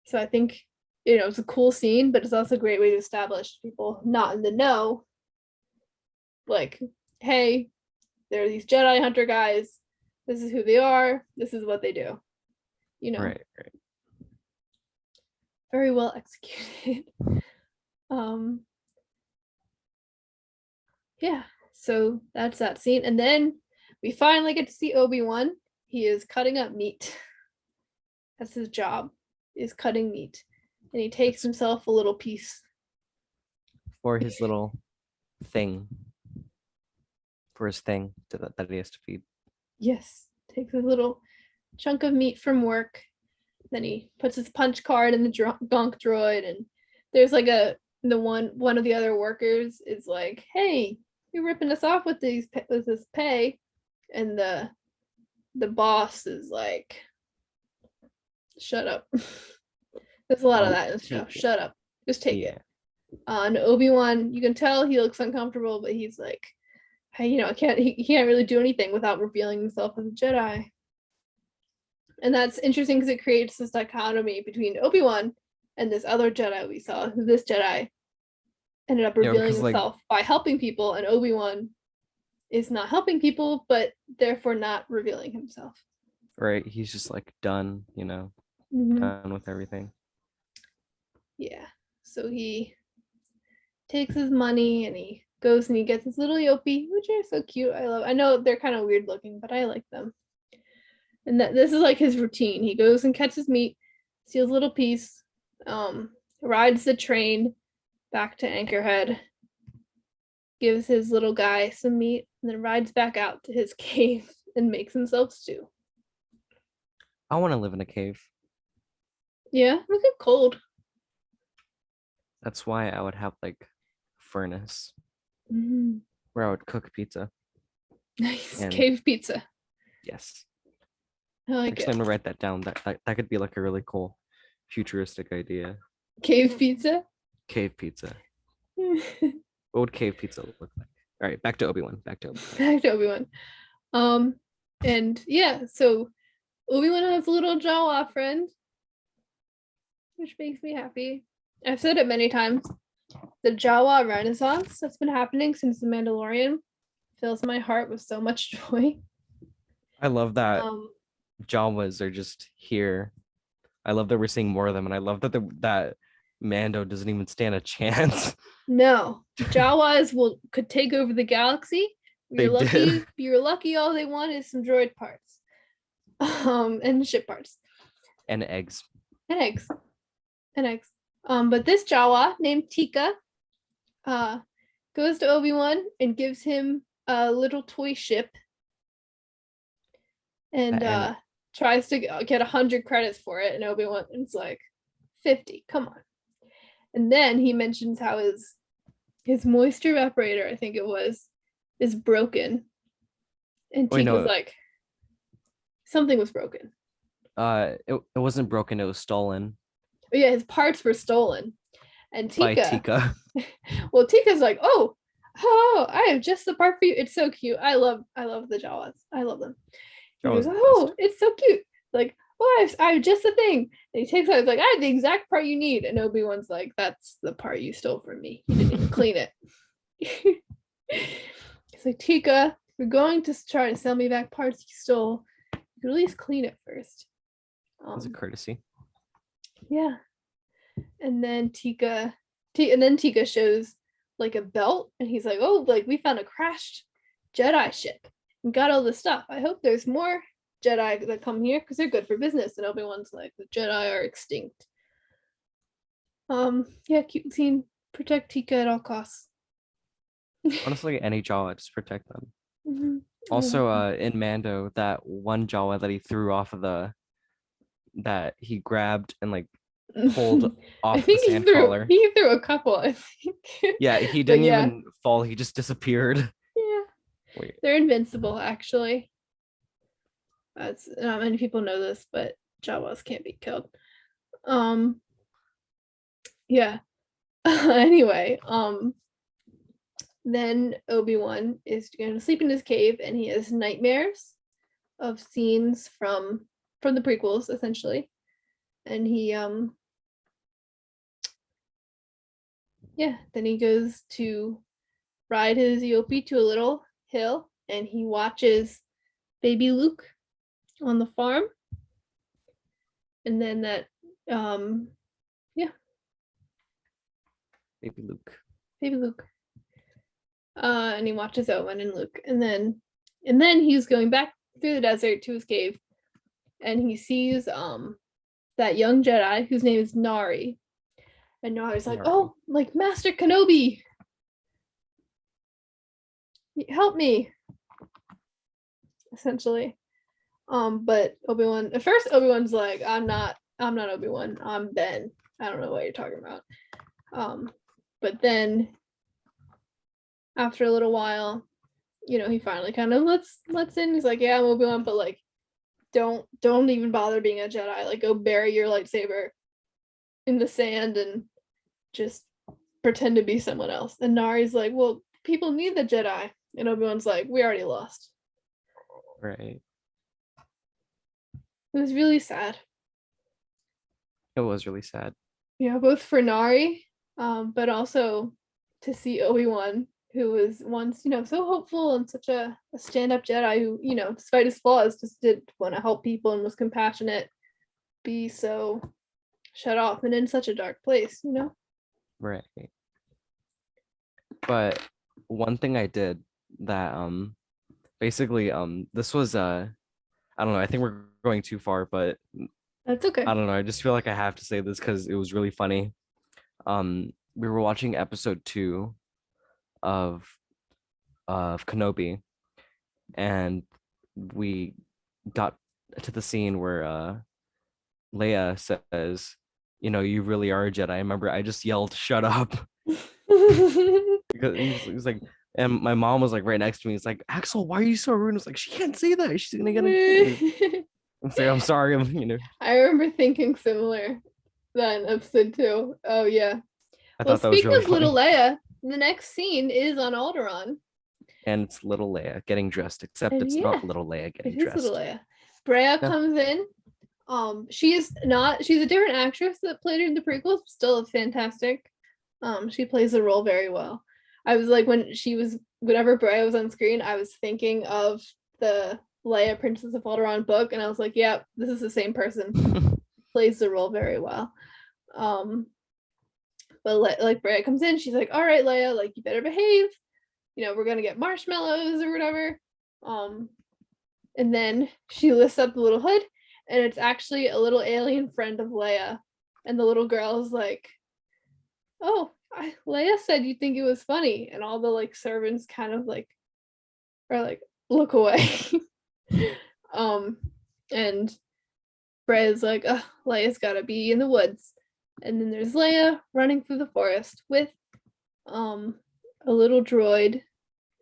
S1: So I think, it's a cool scene, but it's also a great way to establish people not in the know, like, hey, there are these Jedi Hunter guys. This is who they are. This is what they do.
S2: Right.
S1: Very well executed. um, yeah. So that's that scene, and then we finally get to see Obi-Wan. He is cutting up meat. That's his job, is cutting meat, and he takes himself a little piece.
S2: For his little thing, for his thing that he has to feed.
S1: Yes, takes a little chunk of meat from work. Then he puts his punch card in the gonk droid, and there's like one of the other workers is like, "Hey, you're ripping us off with this pay," and the boss is like, "Shut up." There's a lot of that in the show. Shut up, just take it. And Obi-Wan, you can tell he looks uncomfortable, but he's like, "Hey, I can't. He can't really do anything without revealing himself as a Jedi." And that's interesting because it creates this dichotomy between Obi-Wan and this other Jedi we saw, who this Jedi ended up revealing himself by helping people, and Obi-Wan is not helping people, but therefore not revealing himself.
S2: Right. He's just like done, done with everything.
S1: Yeah. So he takes his money and he goes and he gets his little Yopi, which are so cute. I know they're kind of weird looking, but I like them. And this is like his routine. He goes and catches meat, steals a little piece, rides the train back to Anchorhead, gives his little guy some meat, and then rides back out to his cave and makes himself stew.
S2: I want to live in a cave.
S1: Yeah, we get cold.
S2: That's why I would have like furnace
S1: Mm-hmm.
S2: where I would cook pizza.
S1: Nice. And cave pizza.
S2: Yes.
S1: I like
S2: Actually,
S1: it.
S2: I'm gonna write that down. That could be like a really cool futuristic idea.
S1: Cave pizza?
S2: Cave pizza. What would cave pizza look like? All right, back to Obi-Wan.
S1: Back to Obi-Wan. And yeah, so Obi-Wan has a little Jawa friend, which makes me happy. I've said it many times. The Jawa Renaissance that's been happening since The Mandalorian fills my heart with so much joy.
S2: I love that Jawas are just here. I love that we're seeing more of them, and I love that that Mando doesn't even stand a chance.
S1: No, Jawas could take over the galaxy. You're lucky. You're lucky. All they want is some droid parts, and ship parts,
S2: and eggs,
S1: and eggs, and eggs. But this Jawa named Tika, goes to Obi-Wan and gives him a little toy ship, and tries to get 100 credits for it, and Obi-Wan's like 50. Come on. And then he mentions how his moisture evaporator, I think it was, is broken. And Tika's like, something was broken.
S2: It wasn't broken, it was stolen.
S1: Oh, yeah, his parts were stolen. And
S2: Tika.
S1: Well, Tika's like, oh, I have just the part for you. It's so cute. I love the Jawas. I love them. He goes, oh, it's so cute. Like, oh, I have just the thing. And he takes out, he's like, I have the exact part you need. And Obi-Wan's like, that's the part you stole from me. You didn't even clean it. It's like, Tika, if you're going to try to sell me back parts you stole, you could at least clean it first.
S2: As a courtesy.
S1: Yeah. And then Tika shows like a belt, and he's like, oh, like we found a crashed Jedi ship and got all this stuff. I hope there's more Jedi that come here because they're good for business. And Obi-Wan's like, the Jedi are extinct. Yeah, cute scene. Protect Tika at all costs.
S2: Honestly, any Jawa, just protect them.
S1: Mm-hmm.
S2: Also, in Mando, that one Jawa that he threw off of that he grabbed and like pulled
S1: I
S2: off the
S1: think
S2: sand collar.
S1: he threw a couple, I think.
S2: Yeah, he
S1: But
S2: didn't
S1: yeah.
S2: even fall. He just disappeared.
S1: Yeah.
S2: Wait.
S1: They're invincible, actually. That's not many people know this, but Jawas can't be killed. Yeah. Anyway, then Obi-Wan is going to sleep in his cave, and he has nightmares of scenes from the prequels, essentially. And he then he goes to ride his Yopi to a little hill, and he watches baby Luke on the farm. And then that
S2: Baby Luke.
S1: And he watches Owen and Luke, and then he's going back through the desert to his cave, and he sees that young Jedi whose name is Nari, and Nari's like, oh, like Master Kenobi, help me, essentially. But Obi-Wan, at first Obi-Wan's like, I'm not Obi-Wan, I'm Ben, I don't know what you're talking about. But then after a little while, he finally kind of lets in. He's like, yeah, I'm Obi-Wan, but like, don't even bother being a Jedi. Like, go bury your lightsaber in the sand and just pretend to be someone else. And Nari's like, well, people need the Jedi. And Obi-Wan's like, we already lost.
S2: Right.
S1: It was really sad.
S2: It was really sad.
S1: Yeah, both for Nari, but also to see Obi-Wan, who was once, so hopeful and such a stand-up Jedi who, despite his flaws, just did want to help people and was compassionate, be so shut off and in such a dark place,
S2: Right. But one thing I did that basically this was I don't know, I think we're going too far, but
S1: that's okay.
S2: I don't know, I just feel like I have to say this because it was really funny. We were watching episode 2 of Kenobi, and we got to the scene where Leia says, you really are a Jedi. I remember I just yelled, shut up. Because he's like, and my mom was like right next to me. It's like, Axel, why are you so rude? It's like, she can't say that. She's gonna get in. I'm saying, I'm sorry.
S1: I remember thinking similar then, episode 2. Oh yeah.
S2: I thought that was really funny.
S1: Little Leia, the next scene is on Alderaan.
S2: And it's little Leia getting dressed, except it's not little Leia getting dressed. It is little Leia.
S1: Brea comes in. She's a different actress that played her in the prequels, but still fantastic. She plays the role very well. I was like, whenever Brea was on screen, I was thinking of the Leia Princess of Alderaan book, and I was like, yeah, this is the same person. Plays the role very well. But like Brea comes in, she's like, all right, Leia, like, you better behave. We're gonna get marshmallows or whatever. And then she lifts up the little hood, and it's actually a little alien friend of Leia. And the little girl is like, oh, Leia said you think it was funny. And all the like servants kind of like are like, look away. And Brea's like, Leia's gotta be in the woods. And then there's Leia running through the forest with a little droid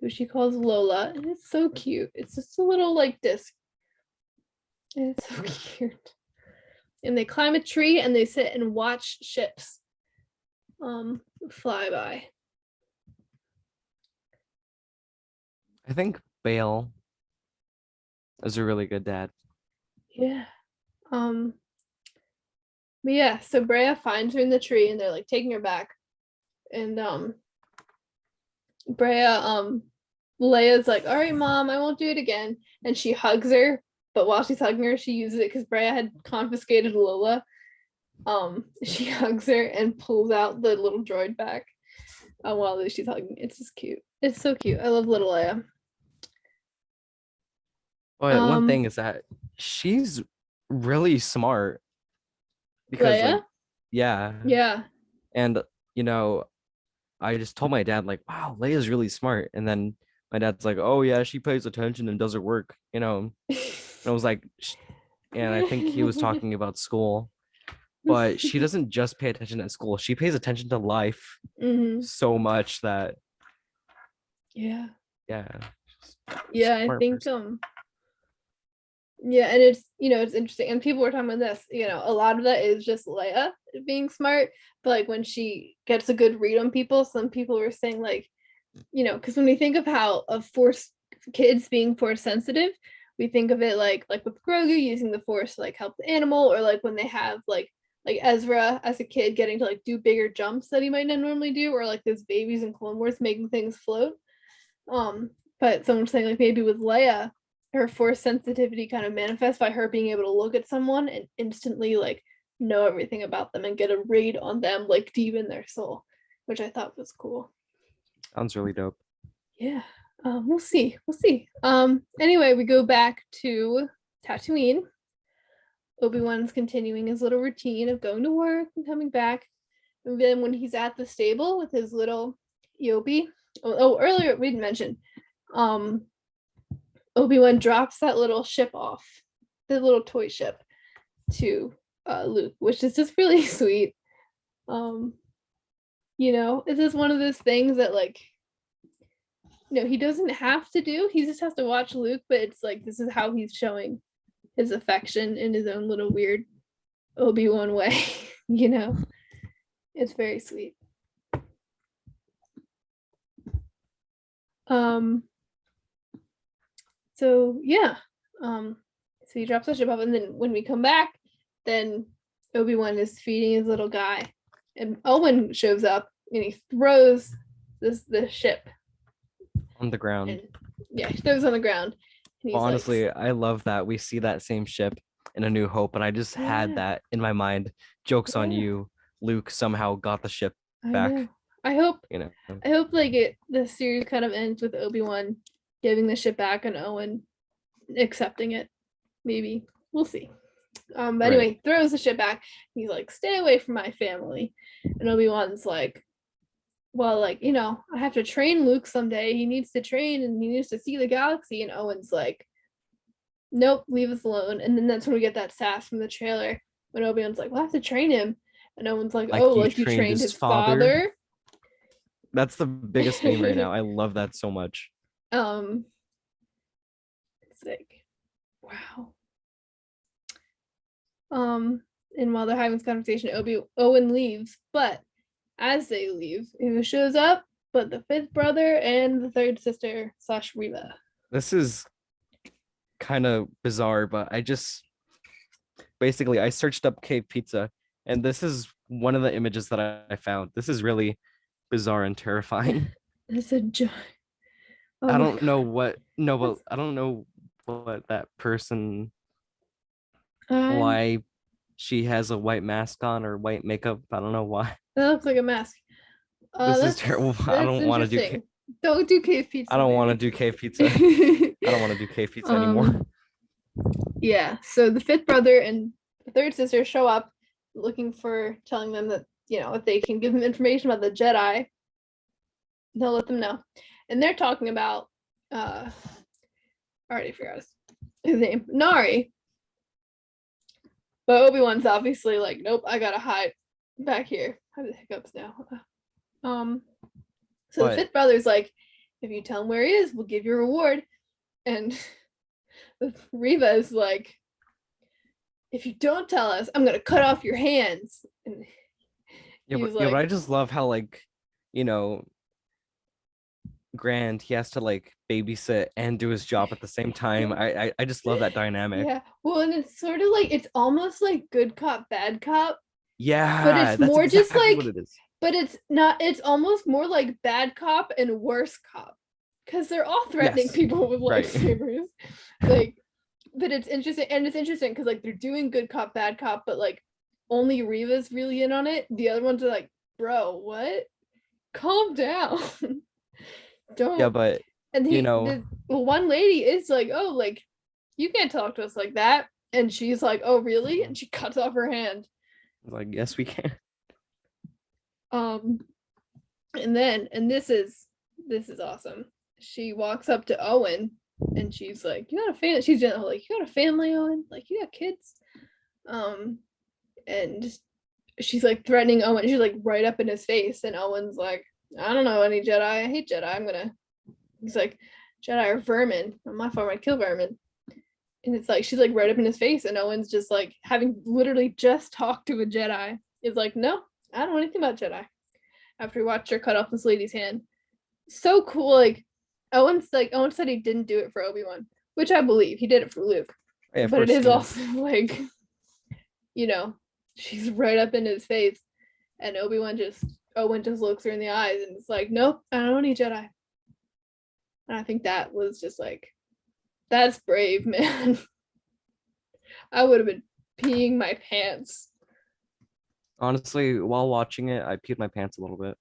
S1: who she calls Lola, and it's so cute. It's just a little like disc, and it's so cute. And they climb a tree and they sit and watch ships fly by.
S2: I think Bale is a really good dad.
S1: Yeah. But yeah, so Brea finds her in the tree, and they're like taking her back, and Brea Leia's like, all right, Mom, I won't do it again, and she hugs her but while she's hugging her, she uses it because Brea had confiscated Lola. She hugs her and pulls out the little droid back while she's hugging. It's just cute. It's so cute. I love little Leia.
S2: But one thing is that she's really smart because
S1: Leia?
S2: like
S1: Yeah.
S2: And I just told my dad like, wow, Leia's really smart. And then my dad's like, oh yeah, she pays attention and does her work, And I was like, and I think he was talking about school, but she doesn't just pay attention at school. She pays attention to life so much that
S1: yeah, I
S2: smart
S1: think
S2: person.
S1: yeah, and it's it's interesting, and people were talking about this, a lot of that is just Leia being smart, but like when she gets a good read on people, some people were saying like, because when we think of how of force kids being force sensitive, we think of it like with Grogu using the force to like help the animal, or like when they have like Ezra as a kid getting to like do bigger jumps that he might not normally do, or like those babies in Clone Wars making things float. But someone's saying like maybe with Leia, her force sensitivity kind of manifests by her being able to look at someone and instantly like know everything about them and get a read on them like deep in their soul, which I thought was cool.
S2: Sounds really dope.
S1: Yeah. We'll see. Anyway, we go back to Tatooine. Obi-Wan's continuing his little routine of going to work and coming back. And then when he's at the stable with his little Yobi, earlier we didn't mention, Obi-Wan drops that little ship off, the little toy ship, to Luke, which is just really sweet. It's just one of those things that like, he doesn't have to do. He just has to watch Luke, but it's like this is how he's showing his affection in his own little weird Obi-Wan way. It's very sweet. So yeah, so he drops the ship off, and then when we come back, then Obi-Wan is feeding his little guy, and Owen shows up and he throws the ship
S2: on the ground.
S1: And, yeah, he throws on the ground.
S2: Well, honestly, I love that we see that same ship in A New Hope, and I just had that in my mind. Jokes on you, Luke somehow got the ship back.
S1: I hope like the series kind of ends with Obi-Wan giving the ship back and Owen accepting it. Maybe we'll see. But anyway, throws the ship back. He's like, "Stay away from my family," and Obi-Wan's like, "Well, like I have to train Luke someday. He needs to train and he needs to see the galaxy." And Owen's like, "Nope, leave us alone." And then that's when we get that sass from the trailer when Obi-Wan's like, "We'll have to train him," and Owen's like, "Oh, like you trained his father?"
S2: That's the biggest thing right now. I love that so much.
S1: It's like, wow. And while they're having this conversation, Owen leaves, but as they leave, who shows up but the fifth brother and the third sister / Reva.
S2: This is kind of bizarre, but I searched up cave pizza, and this is one of the images that I found. This is really bizarre and terrifying.
S1: It's a joke.
S2: I don't know what that person, why she has a white mask on or white makeup. I don't know why.
S1: That looks like a mask.
S2: This is terrible. I don't want to do.
S1: Don't do cave pizza.
S2: I don't want to do cave pizza. I don't want to do cave pizza anymore.
S1: Yeah. So the fifth brother and the third sister show up, telling them that if they can give them information about the Jedi, they'll let them know. And they're talking about I already forgot his name, Nari. But Obi-Wan's obviously like, nope, I gotta hide back here. I have the hiccups now. So the fifth brother's like, if you tell him where he is, we'll give you a reward. And Reva is like, if you don't tell us, I'm gonna cut off your hands. And
S2: but I just love how Grand, he has to like babysit and do his job at the same time. I just love that dynamic.
S1: Yeah. Well, and it's sort of like, it's almost like good cop, bad cop.
S2: Yeah.
S1: But it's more
S2: exactly
S1: just like
S2: what it is.
S1: But it's not, it's almost more like bad cop and worse cop. Because they're all threatening people with lightsabers. Like, but it's interesting, and it's interesting because like they're doing good cop, bad cop, but like only Reva's really in on it. The other ones are like, bro, what? Calm down. Don't.
S2: Yeah, but
S1: And
S2: you know,
S1: one lady is like, oh, like you can't talk to us like that, and she's like, oh, really? And she cuts off her hand.
S2: like, yes, we can.
S1: And this is awesome. She walks up to Owen and she's like, you got a family? She's like, you got a family, Owen? Like, you got kids? And she's like threatening Owen. She's like right up in his face, and Owen's like, I don't know any Jedi. I hate Jedi. He's like, Jedi are vermin. On my farm, I kill vermin. And it's like she's like right up in his face, and Owen's just like, having literally just talked to a Jedi, is like, no, I don't know anything about Jedi. After he watched her cut off this lady's hand. So cool. Like Owen said he didn't do it for Obi-Wan, which I believe. He did it for Luke.
S2: Yeah,
S1: but it is also like, you know, she's right up in his face, and Owen just looks her in the eyes and it's like, nope, I don't need Jedi. And I think that was just like, that's brave, man. I would have been peeing my pants.
S2: Honestly, while watching it, I peed my pants a little bit.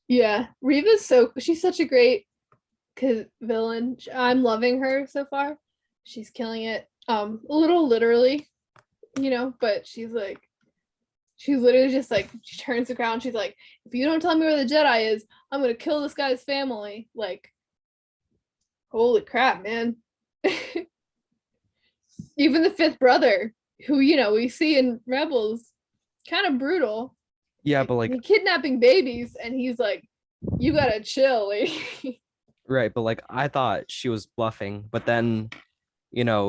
S1: Yeah, she's such a great villain. I'm loving her so far. She's killing it. A little literally, but she's literally just like, she turns the ground. She's like, if you don't tell me where the Jedi is, I'm gonna kill this guy's family. Like, holy crap, man. Even the fifth brother, who we see in Rebels, kind of brutal.
S2: Yeah, but like
S1: kidnapping babies, and he's like, you gotta chill.
S2: right, but like I thought she was bluffing, but then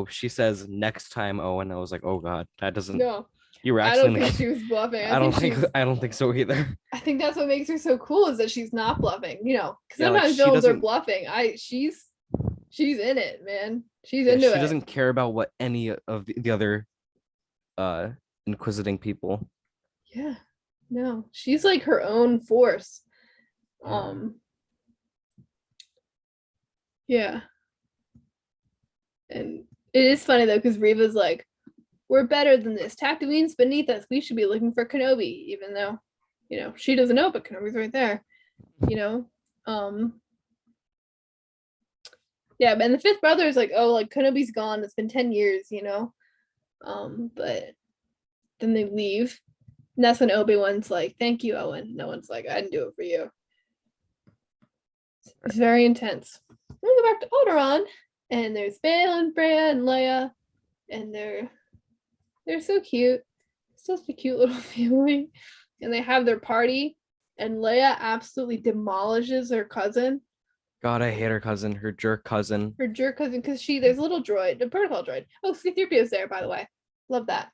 S2: she says next time, and I was like, oh god, that doesn't.
S1: No,
S2: you were actually.
S1: I don't think she was bluffing.
S2: I don't think so either.
S1: I think that's what makes her so cool, is that she's not bluffing. Because
S2: like,
S1: sometimes villains are bluffing. She's in it, man. She's into it.
S2: She doesn't care about what any of the other inquisiting people.
S1: Yeah, no, she's like her own force. Yeah. And it is funny though, because Reva's like, we're better than this. Tatooine's beneath us. We should be looking for Kenobi, even though, she doesn't know, but Kenobi's right there. Yeah, and the fifth brother is like, oh, like Kenobi's gone. It's been 10 years, but then they leave. And that's when Obi-Wan's like, thank you, Owen. No one's like, I didn't do it for you. It's very intense. We go back to Alderaan, and there's Bail and Breya and Leia, and they're so cute. Such a cute little family. And they have their party, and Leia absolutely demolishes her cousin.
S2: God, I hate her cousin, her jerk cousin.
S1: Because there's a little droid, a protocol droid. Oh, C-3PO's there, by the way. Love that.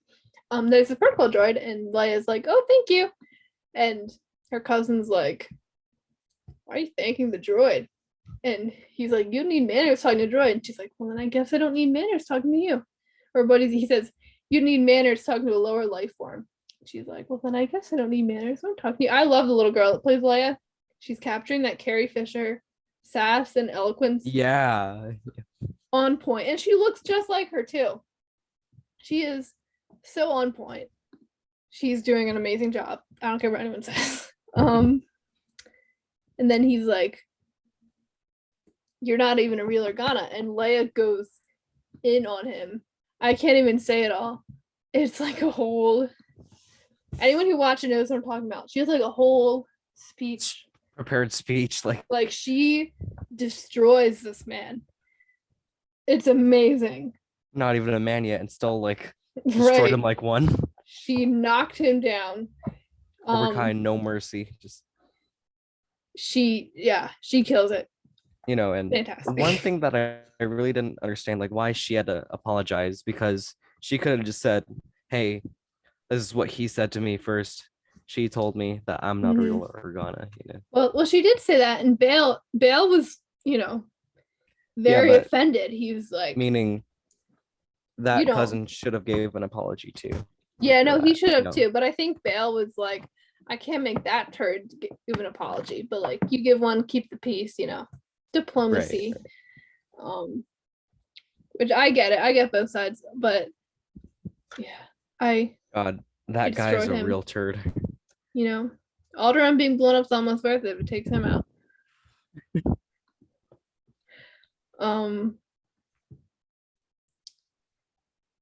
S1: There's a protocol droid, and Leia's like, oh, thank you. And her cousin's like, why are you thanking the droid? And he's like, you don't need manners talking to droid. And she's like, well, then I guess I don't need manners talking to you. Or he says, you need manners talking to a lower life form. And she's like, well, then I guess I don't need manners. I'm talking to you. I love the little girl that plays Leia. She's capturing that Carrie Fisher sass and eloquence.
S2: Yeah.
S1: On point. And she looks just like her too. She is so on point. She's doing an amazing job. I don't care what anyone says. And then he's like, you're not even a real Organa. And Leia goes in on him. I can't even say it all. It's like a whole, anyone who watched it knows what I'm talking about. She has like a whole speech,
S2: prepared speech,
S1: like she destroys this man. It's amazing.
S2: Not even a man yet, and still like destroyed him like one.
S1: She knocked him down.
S2: Overkind, no mercy. Just
S1: she kills it.
S2: And
S1: fantastic.
S2: One thing that I really didn't understand, like why she had to apologize, because she could have just said, hey, this is what he said to me first. She told me that I'm not a real Organa.
S1: Well, she did say that, and Bail was, very offended. He was like,
S2: meaning that cousin should have gave an apology too.
S1: Yeah, no, he should have too. But I think Bail was like, I can't make that turd give an apology, but like you give one, keep the peace. Diplomacy.
S2: Right.
S1: Which I get it. I get both sides, but yeah,
S2: God, that guy is
S1: destroyed
S2: a
S1: him.
S2: real turd.
S1: Alderaan being blown up is almost worth it if it takes him out.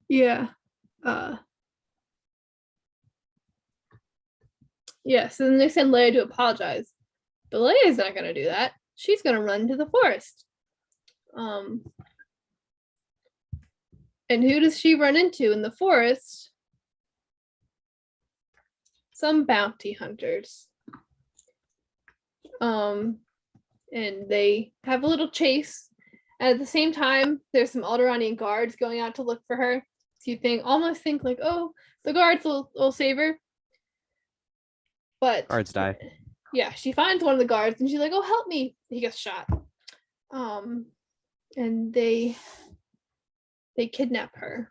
S1: Yeah. Yeah, so then they send Leia to apologize. But Leia's not gonna do that. She's gonna run into the forest. And who does she run into in the forest? Some bounty hunters. And they have a little chase. And at the same time, there's some Alderaanian guards going out to look for her. So you almost think like, oh, the guards will save her. But
S2: Guards die.
S1: Yeah, she finds one of the guards and she's like, oh, help me. He gets shot. And they kidnap her.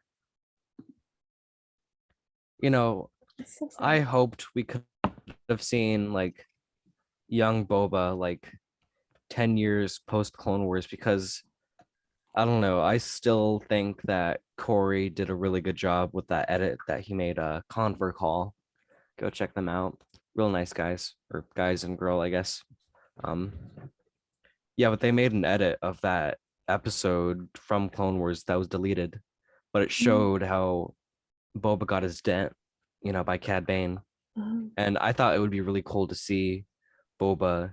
S2: So I hoped we could have seen like young Boba like 10 years post Clone Wars, because I don't know, I still think that Corey did a really good job with that edit that he made, Convert Hall. Go check them out. Real nice guys, or guys and girl, I guess. Yeah, but they made an edit of that episode from Clone Wars that was deleted, but it showed how Boba got his dent, by Cad Bane. And I thought it would be really cool to see Boba,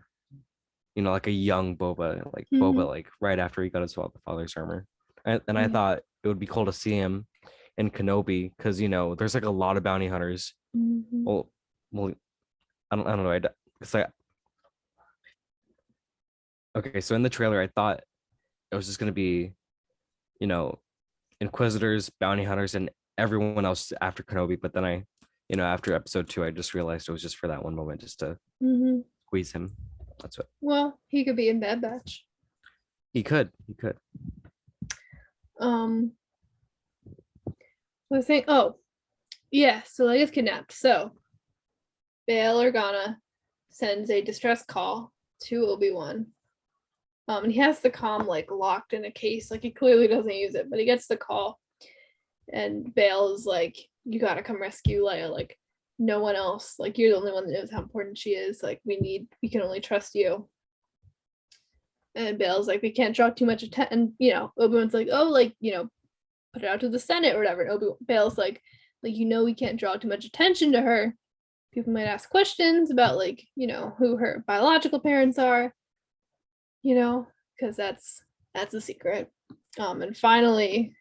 S2: like a young Boba, like Boba, like right after he got his father's armor. And I thought it would be cool to see him in Kenobi, because there's like a lot of bounty hunters. Well, I don't know. It's like, okay, so in the trailer, I thought it was just gonna be, Inquisitors, bounty hunters, and everyone else after Kenobi. But then after episode 2, I just realized it was just for that one moment, just to squeeze him. That's what.
S1: Well, he could be in Bad Batch.
S2: He could.
S1: I think. Oh, yeah. So Leia's kidnapped. So Bail Organa sends a distress call to Obi-Wan. And he has the comm like locked in a case. Like he clearly doesn't use it, but he gets the call. And Bail is like, you gotta come rescue Leia. Like, no one else. Like, you're the only one that knows how important she is. Like, we can only trust you. And Bail's like, we can't draw too much attention. And, Obi-Wan's like, oh, like, put it out to the Senate or whatever. And Bail's like, we can't draw too much attention to her. People might ask questions about, like, who her biological parents are, because that's a secret. And finally,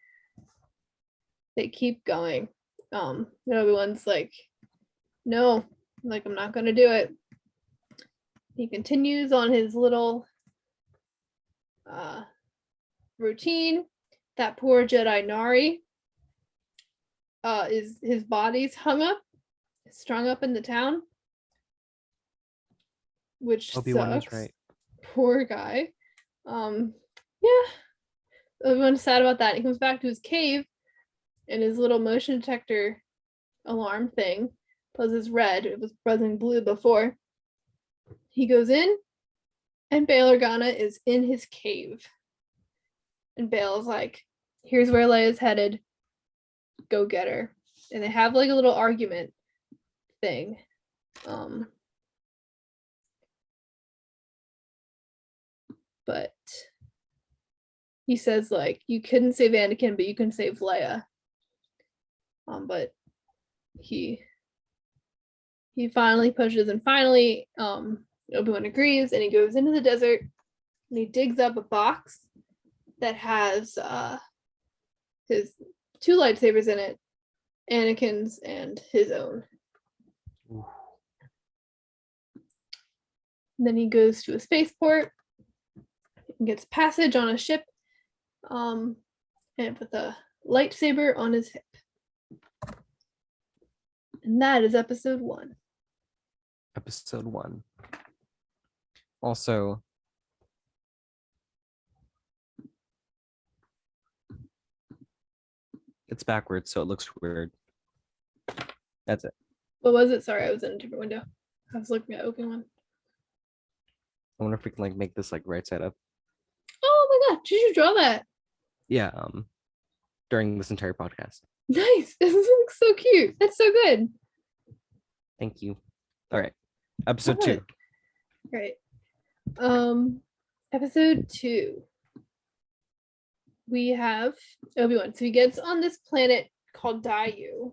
S1: they keep going. Obi-Wan's like, no, like, I'm not gonna do it. He continues on his little routine. That poor Jedi Nari, is his body's strung up in the town, which
S2: Obi-Wan
S1: sucks.
S2: Was right.
S1: Poor guy. Yeah, Obi-Wan's sad about that. He comes back to his cave, and his little motion detector alarm thing buzzes red. It was buzzing blue before. He goes in, and Bail Organa is in his cave. And Bail's like, here's where Leia's headed. Go get her. And they have like a little argument thing. But he says, like, you couldn't save Anakin, but you can save Leia. But he finally pushes, and finally Obi-Wan agrees, and he goes into the desert and he digs up a box that has his 2 lightsabers in it, Anakin's and his own. Ooh. And then he goes to a spaceport and gets passage on a ship, and with a lightsaber on his hip. And that is episode 1.
S2: Episode 1. Also, it's backwards, so it looks weird. That's it.
S1: What was it? Sorry, I was in a different window. I was looking at Obi-Wan.
S2: I wonder if we can like make this like right side up.
S1: Oh did you draw that?
S2: Yeah, during this entire podcast.
S1: Nice. This looks so cute. That's so good.
S2: Thank you. All right. Episode 2.
S1: Right. Episode 2. We have Obi-Wan. So he gets on this planet called Dayu.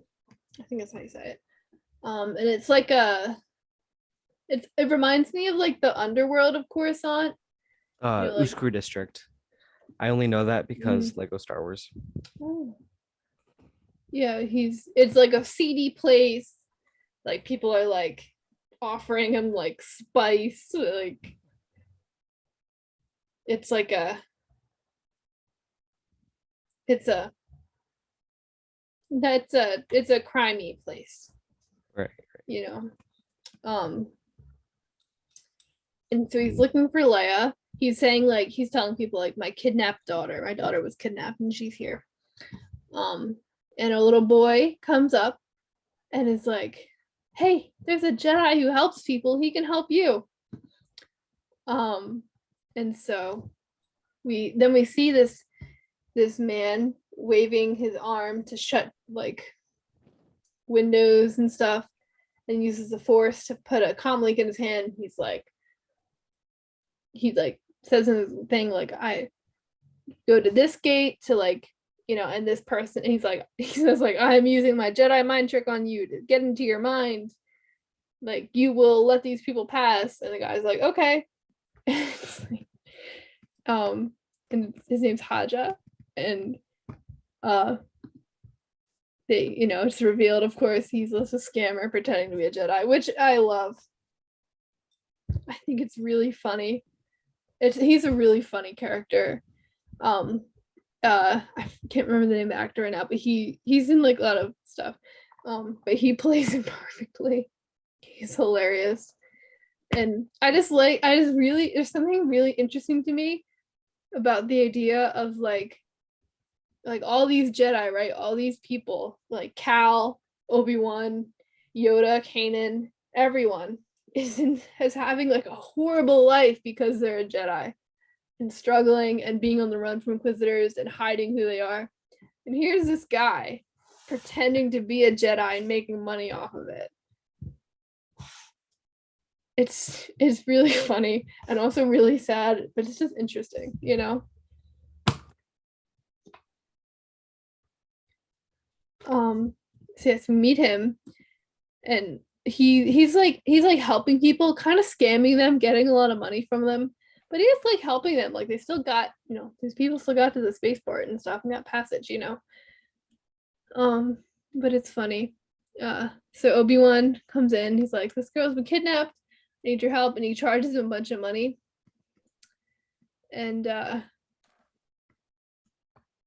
S1: I think that's how you say it. And it's like it reminds me of like the underworld of Coruscant.
S2: Uskru district. I only know that because Lego Star Wars.
S1: Oh. Yeah, it's like a seedy place. Like people are like offering him like spice, like it's like it's a crimey place.
S2: Right.
S1: And so he's looking for Leia. He's saying like he's telling people like my daughter was kidnapped and she's here. And a little boy comes up and is like, hey, there's a Jedi who helps people, he can help you. And so we see this man waving his arm to shut like windows and stuff, and uses the Force to put a comm link in his hand. He says in his thing like, I go to this gate to like, and this person, he says like, I'm using my Jedi mind trick on you to get into your mind, like you will let these people pass. And the guy's like, okay. And his name's Haja, and it's revealed, of course, he's just a scammer pretending to be a Jedi, which I love. I think it's really funny. He's a really funny character. I can't remember the name of the actor right now, but he's in like a lot of stuff. But he plays it perfectly. He's hilarious. And there's something really interesting to me about the idea of like all these Jedi, right? All these people, like Cal, Obi-Wan, Yoda, Kanan, everyone is having like a horrible life because they're a Jedi, and struggling and being on the run from Inquisitors and hiding who they are. And here's this guy pretending to be a Jedi and making money off of it. It's really funny and also really sad, but it's just interesting, So yes, we meet him, and he's like helping people, kind of scamming them, getting a lot of money from them, but he's like helping them. Like they still got, these people still got to the spaceport and stuff and got passage, but it's funny. So Obi-Wan comes in, he's like, this girl's been kidnapped, I need your help, and he charges him a bunch of money. And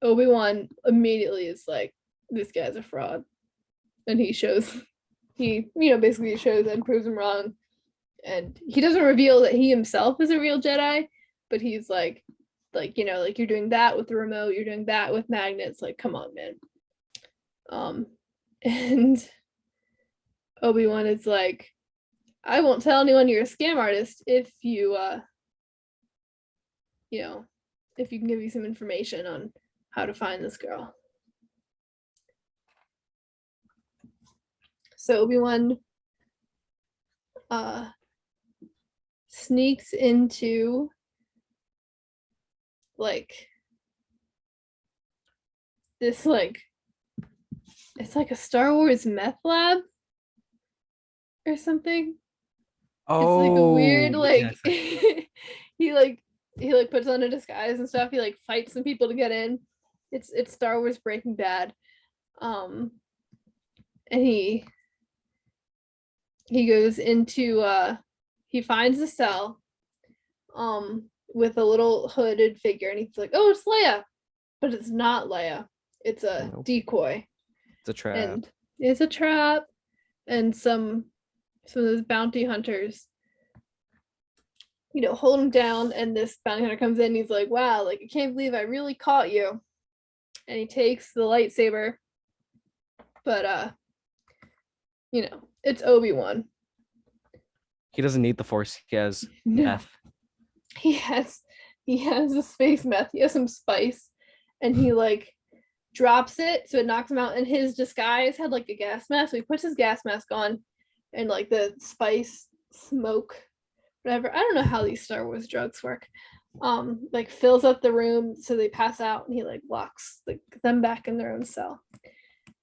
S1: Obi-Wan immediately is like, this guy's a fraud, and he basically shows and proves him wrong. And he doesn't reveal that he himself is a real Jedi, but he's like you're doing that with the remote, you're doing that with magnets, like come on, man. And Obi-Wan is like, I won't tell anyone you're a scam artist if you if you can give me some information on how to find this girl. So Obi-Wan sneaks into like this, like it's like a Star Wars meth lab or something. Oh, it's like a weird like yes. he puts on a disguise and stuff. He like fights some people to get in. It's Star Wars Breaking Bad. And he goes into he finds a cell with a little hooded figure, and he's like, oh, it's Leia, but it's not Leia, it's a decoy,
S2: it's a trap,
S1: and it's a trap. And some of those bounty hunters hold him down, and this bounty hunter comes in and he's like, wow, like I can't believe I really caught you, and he takes the lightsaber, but it's Obi-Wan.
S2: He doesn't need the Force. He has death.
S1: He has he has a space meth. He has some spice, and he like drops it, so it knocks him out. And his disguise had like a gas mask, so he puts his gas mask on, and like the spice smoke, whatever. I don't know how these Star Wars drugs work. Like fills up the room so they pass out, and he like locks them back in their own cell.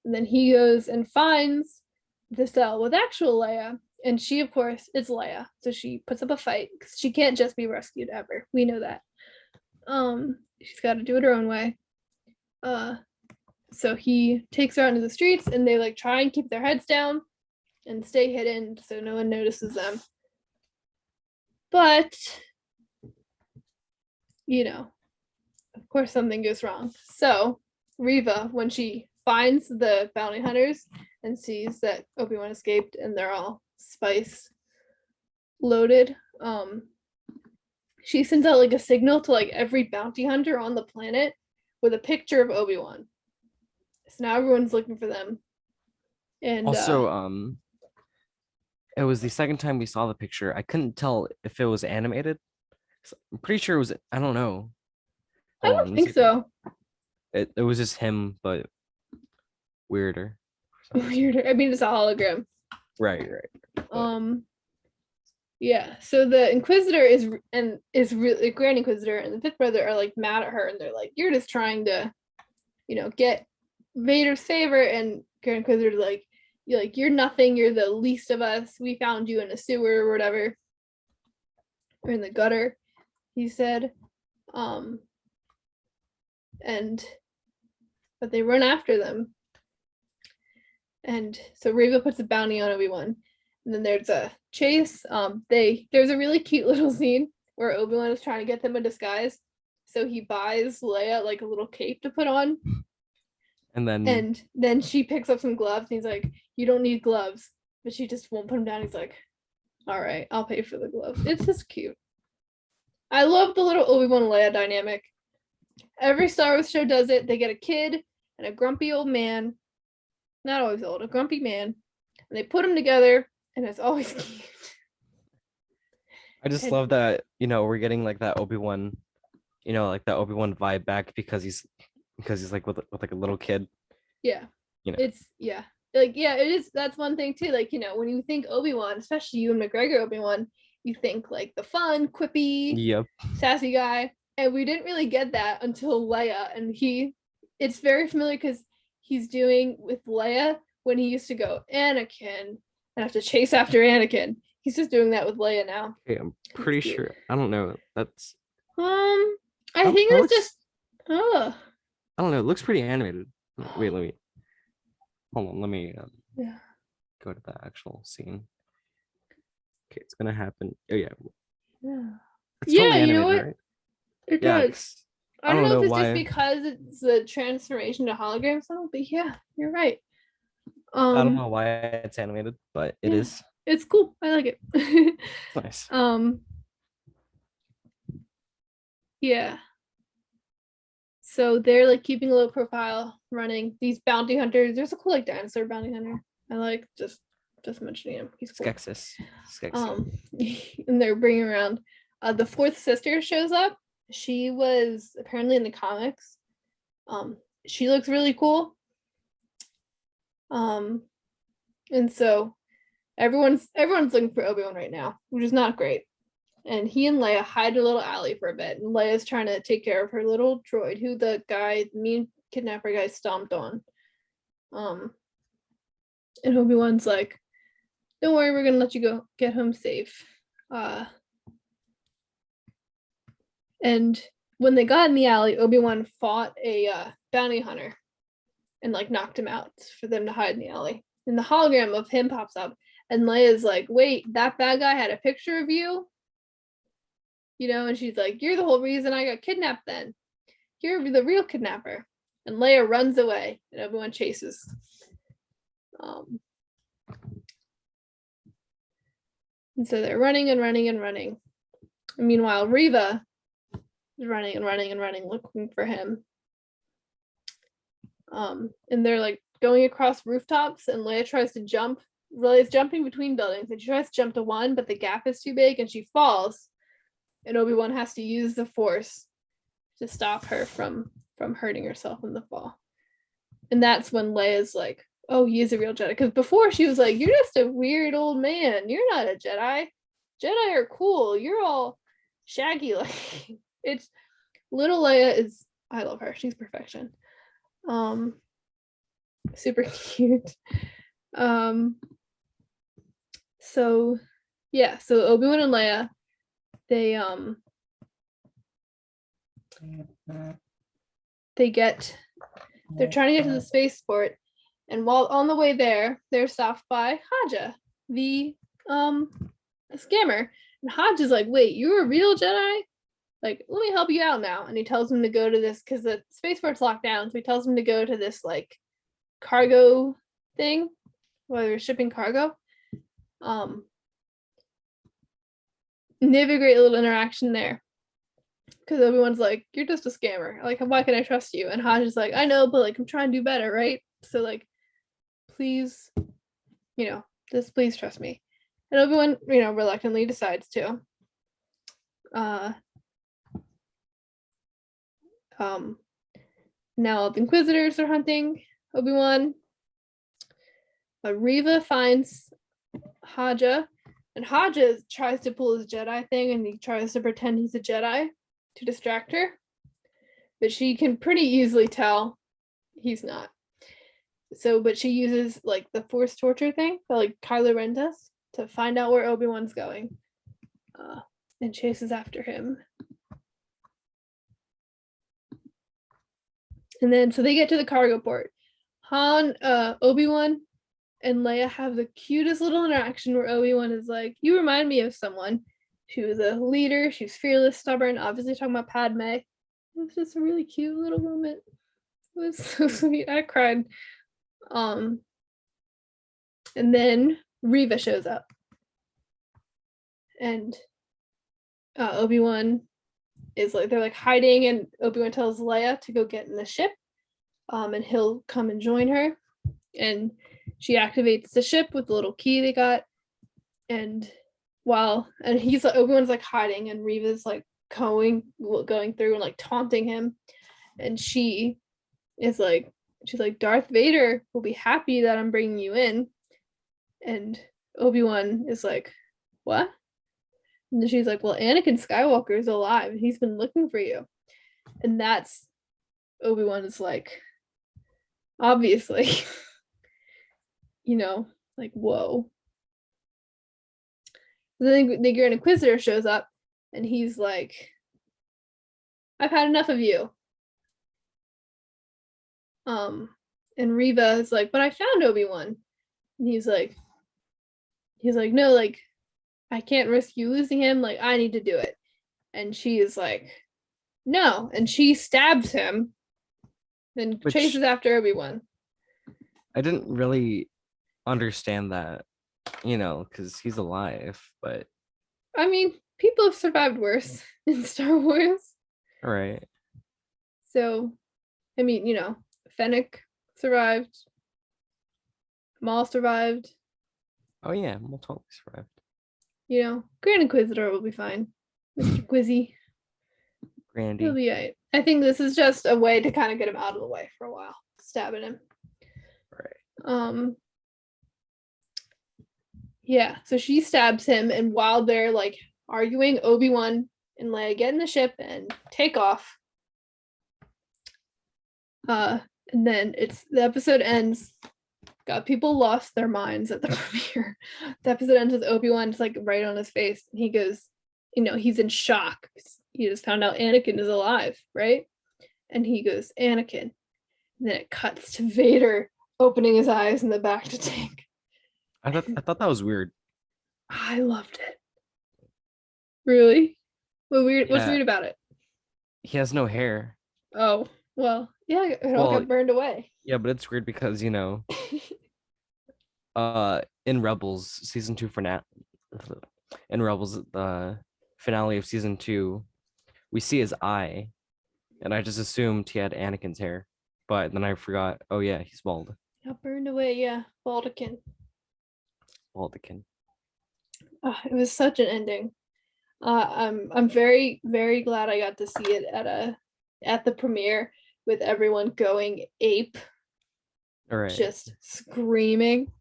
S1: And then he goes and finds the cell with actual Leia, and she, of course, is Leia. So she puts up a fight because she can't just be rescued ever. We know that. She's got to do it her own way. So he takes her out into the streets, and they like try and keep their heads down and stay hidden so no one notices them. But you know, of course, something goes wrong. So Reva, when she finds the bounty hunters and sees that Obi-Wan escaped and they're all spice loaded, she sends out like a signal to like every bounty hunter on the planet with a picture of Obi-Wan. So now everyone's looking for them. And
S2: also, it was the second time we saw the picture. I couldn't tell if it was animated. I'm pretty sure it was. I don't know.
S1: I don't think so.
S2: It was just him, but weirder.
S1: Weirder. I mean, it's a hologram.
S2: Right.
S1: Yeah. So the Inquisitor is really Grand Inquisitor and the Fifth Brother are like mad at her, and they're like, "You're just trying to, get Vader's favor." And Grand Inquisitor's like, "You're nothing. You're the least of us. We found you in a sewer or whatever, or in the gutter," he said. But they run after them. And so Reva puts a bounty on Obi-Wan. And then there's a chase. There's a really cute little scene where Obi-Wan is trying to get them a disguise. So he buys Leia like a little cape to put on. And then she picks up some gloves, and he's like, "You don't need gloves." But she just won't put them down. He's like, "All right, I'll pay for the gloves." It's just cute. I love the little Obi-Wan Leia dynamic. Every Star Wars show does it. They get a kid and a grumpy old man. Not always old, a grumpy man. And they put them together, and it's always cute.
S2: I just love that, we're getting like that Obi-Wan, like that Obi-Wan vibe back because he's like with like a little kid.
S1: Yeah. It's Like, yeah, it is. That's one thing too. Like, when you think Obi-Wan, especially Ewan McGregor Obi-Wan, you think like the fun, quippy, sassy guy. And we didn't really get that until Leia. And it's very familiar because he's doing with Leia when he used to go, "Anakin," and have to chase after Anakin. He's just doing that with Leia now.
S2: Okay, I'm pretty sure. I don't know. That's
S1: I think it's just
S2: I don't know. It looks pretty animated. Wait, hold on. Let me go to the actual scene. Okay, it's gonna happen. Oh yeah. It's totally animated,
S1: you know what?
S2: Right?
S1: It does. I don't know if it's just because it's the transformation to hologram stuff, but yeah, you're right.
S2: I don't know why it's animated, but it is.
S1: It's cool. I like it.
S2: It's nice.
S1: Yeah. So they're like keeping a low profile, running these bounty hunters. There's a cool like dinosaur bounty hunter. I like just mentioning him. He's cool.
S2: Skeksis.
S1: And they're bringing around the fourth sister shows up. She was apparently in the comics. She looks really cool. And so everyone's looking for Obi-Wan right now, which is not great. And he and Leia hide a little alley for a bit, and Leia's trying to take care of her little droid, who the mean kidnapper guy stomped on. And Obi-Wan's like, "Don't worry, we're gonna let you get home safe." And when they got in the alley, Obi-Wan fought a bounty hunter and like knocked him out for them to hide in the alley. And the hologram of him pops up, and Leia's like, "Wait, that bad guy had a picture of you?" And she's like, "You're the whole reason I got kidnapped then. You're the real kidnapper." And Leia runs away, and Obi-Wan chases. And so they're running and running and running. And meanwhile, Reva is running and running and running, looking for him. And they're like going across rooftops, and Leia tries to jump. Leia's jumping between buildings, and she tries to jump to one, but the gap is too big, and she falls. and Obi-Wan has to use the Force to stop her from hurting herself in the fall. And that's when Leia's like, oh, he is a real Jedi. Because before she was like, you're just a weird old man. You're not a Jedi. Jedi are cool. You're all shaggy. Like, it's little Leia is, I love her. She's perfection. Super cute. So yeah, so Obi-Wan and Leia, they're trying to get to the spaceport, and while on the way there, they're stopped by Haja, the scammer. And Haja's like, wait, you're a real Jedi? Like, let me help you out now. And he tells him to go to this, because the spaceport's locked down, so he tells him to go to this like cargo thing where they're shipping cargo. And they have a great little interaction there, because Obi-Wan's like, you're just a scammer. Like, why can I trust you? And Haja's like, I know, but like, I'm trying to do better, right? So like, please, just please trust me. And Obi-Wan, reluctantly decides to. Now the Inquisitors are hunting Obi-Wan. Reva finds Haja, and Haja tries to pull his Jedi thing, and he tries to pretend he's a Jedi to distract her, but she can pretty easily tell he's not. So, but she uses like the Force torture thing that like Kylo Ren does to find out where Obi-Wan's going, and chases after him. And then, so they get to the cargo port. Obi-Wan and Leia have the cutest little interaction where Obi-Wan is like, you remind me of someone. She was a leader. She was fearless, stubborn, obviously talking about Padme. It was just a really cute little moment. It was so sweet. I cried. And then Reva shows up. And Obi-Wan is like, they're like hiding, and Obi-Wan tells Leia to go get in the ship, and he'll come and join her. And she activates the ship with the little key they got, and he's like, Obi-Wan's like hiding, and Reva's like going through and like taunting him, and she's like, Darth Vader will be happy that I'm bringing you in. And Obi-Wan is like, what? And she's like, well, Anakin Skywalker is alive. He's been looking for you. And that's, Obi-Wan is like, obviously, like, whoa. And then the Grand Inquisitor shows up, and he's like, I've had enough of you. And Reva is like, but I found Obi-Wan. And he's like, no, like, I can't risk you losing him. Like, I need to do it. And she is like, no. And she stabs him and chases after Obi-Wan.
S2: I didn't really understand that, because he's alive, but
S1: I mean, people have survived worse in Star Wars.
S2: Right.
S1: So, I mean, Fennec survived. Maul survived.
S2: Oh yeah, Maul totally survived.
S1: Grand Inquisitor will be fine. Mr. Quizzy.
S2: Grandy.
S1: He'll be right. I think this is just a way to kind of get him out of the way for a while. Stabbing him.
S2: Right.
S1: Yeah, so she stabs him, and while they're like arguing, Obi-Wan and Leia get in the ship and take off. And then the episode ends. God, people lost their minds at the premiere. The episode ends with Obi-Wan just like right on his face. And he goes, he's in shock. He just found out Anakin is alive, right? And he goes, Anakin. And then it cuts to Vader opening his eyes in the back to tank.
S2: I thought that was weird.
S1: I loved it. Really? What's weird about it?
S2: He has no hair.
S1: Oh, well, yeah, it all got burned away.
S2: Yeah, but it's weird because, in Rebels season 2 finale, the finale of season 2, we see his eye, and I just assumed he had Anakin's hair, but then I forgot. Oh yeah, he's bald.
S1: Got burned away, yeah. Baldican.
S2: Baldican.
S1: Oh, it was such an ending. I'm very, very glad I got to see it at the premiere with everyone going ape,
S2: All right.
S1: just screaming.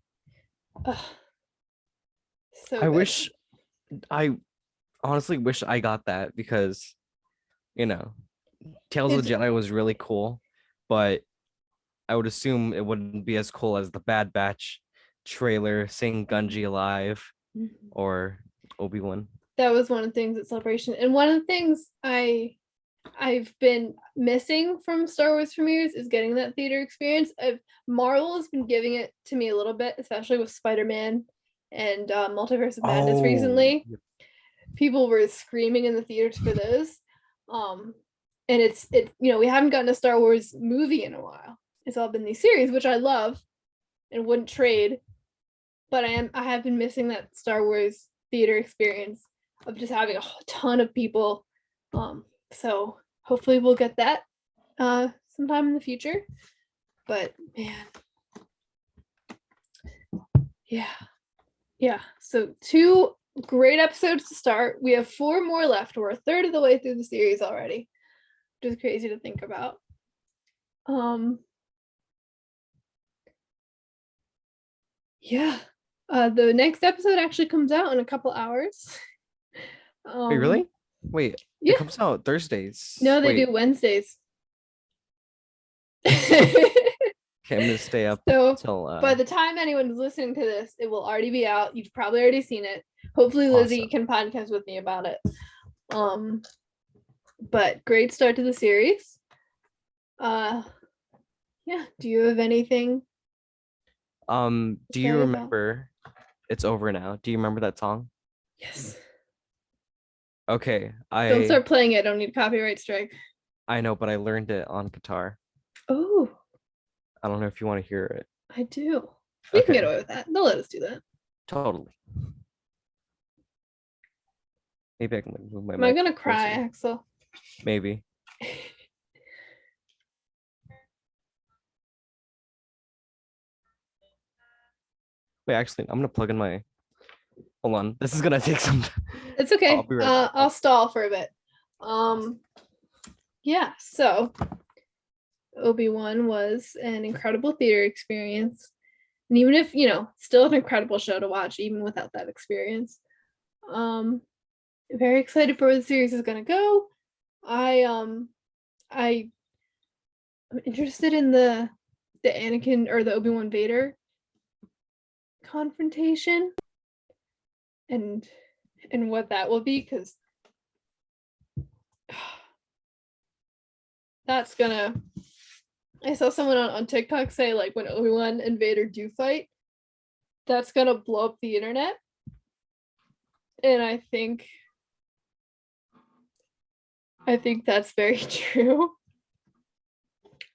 S1: Ugh, so good.
S2: I honestly wish I got that because, you know, Tales of
S1: It's
S2: the Jedi was really cool, but I would assume it wouldn't be as cool as the Bad Batch trailer seeing Gunji alive or Obi-Wan.
S1: that was one of the things at Celebration, and one of the things I've been missing from Star Wars premieres is getting that theater experience. Marvel has been giving it to me a little bit, especially with Spider-Man and Multiverse of Madness
S2: Oh,
S1: recently. People were screaming in the theaters for those. And we haven't gotten a Star Wars movie in a while. It's all been these series, which I love and wouldn't trade. But I have been missing that Star Wars theater experience of just having a ton of people. So hopefully we'll get that sometime in the future. But man, yeah. So 2 great episodes to start. We have 4 more left. We're a third of the way through the series already, which is crazy to think about. Yeah. The next episode actually comes out in a couple hours.
S2: wait, really? Wait, it
S1: Yeah.
S2: comes out Thursdays.
S1: No, they
S2: Wait,
S1: do Wednesdays.
S2: okay, I'm gonna stay up
S1: So
S2: till
S1: by the time anyone's listening to this, it will already be out. You've probably already seen it. Hopefully Lizzy
S2: awesome.
S1: can podcast with me about it. But great start to the series. Yeah. Do you have anything?
S2: Do you remember It's Over Now? Do you remember that song?
S1: Yes.
S2: Okay,
S1: Don't start playing it. I don't need a copyright strike.
S2: I know, but I learned it on guitar.
S1: Oh,
S2: I don't know if you want to hear it.
S1: I do. We can get
S2: Okay,
S1: away with that. They'll let us do that.
S2: totally. Maybe I can like, move my
S1: Am I
S2: mic
S1: gonna cry,
S2: closer.
S1: Axel?
S2: Maybe. Wait, actually, I'm gonna plug in my. Hold on. This is gonna take some.
S1: It's
S2: I'll
S1: okay.
S2: be right back.
S1: I'll stall for a bit. Yeah. So Obi-Wan was an incredible theater experience, and even if still an incredible show to watch, even without that experience. Very excited for where the series is gonna go. I'm interested in the Anakin or the Obi-Wan Vader confrontation and what that will be, because that's gonna. I saw someone on TikTok say like when Obi-Wan and Vader do fight, that's gonna blow up the internet, and I think that's very true.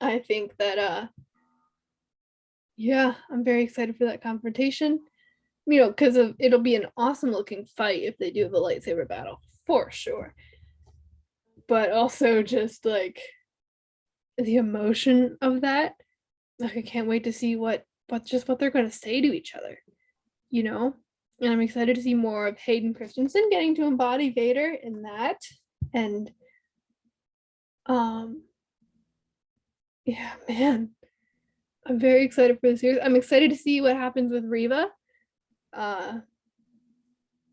S1: I think that yeah, I'm very excited for that confrontation. Because it'll be an awesome looking fight if they do have a lightsaber battle for sure. But also just like the emotion of that. Like I can't wait to see what they're gonna say to each other, And I'm excited to see more of Hayden Christensen getting to embody Vader in that. And yeah, man. I'm very excited for the series. I'm excited to see what happens with Reva.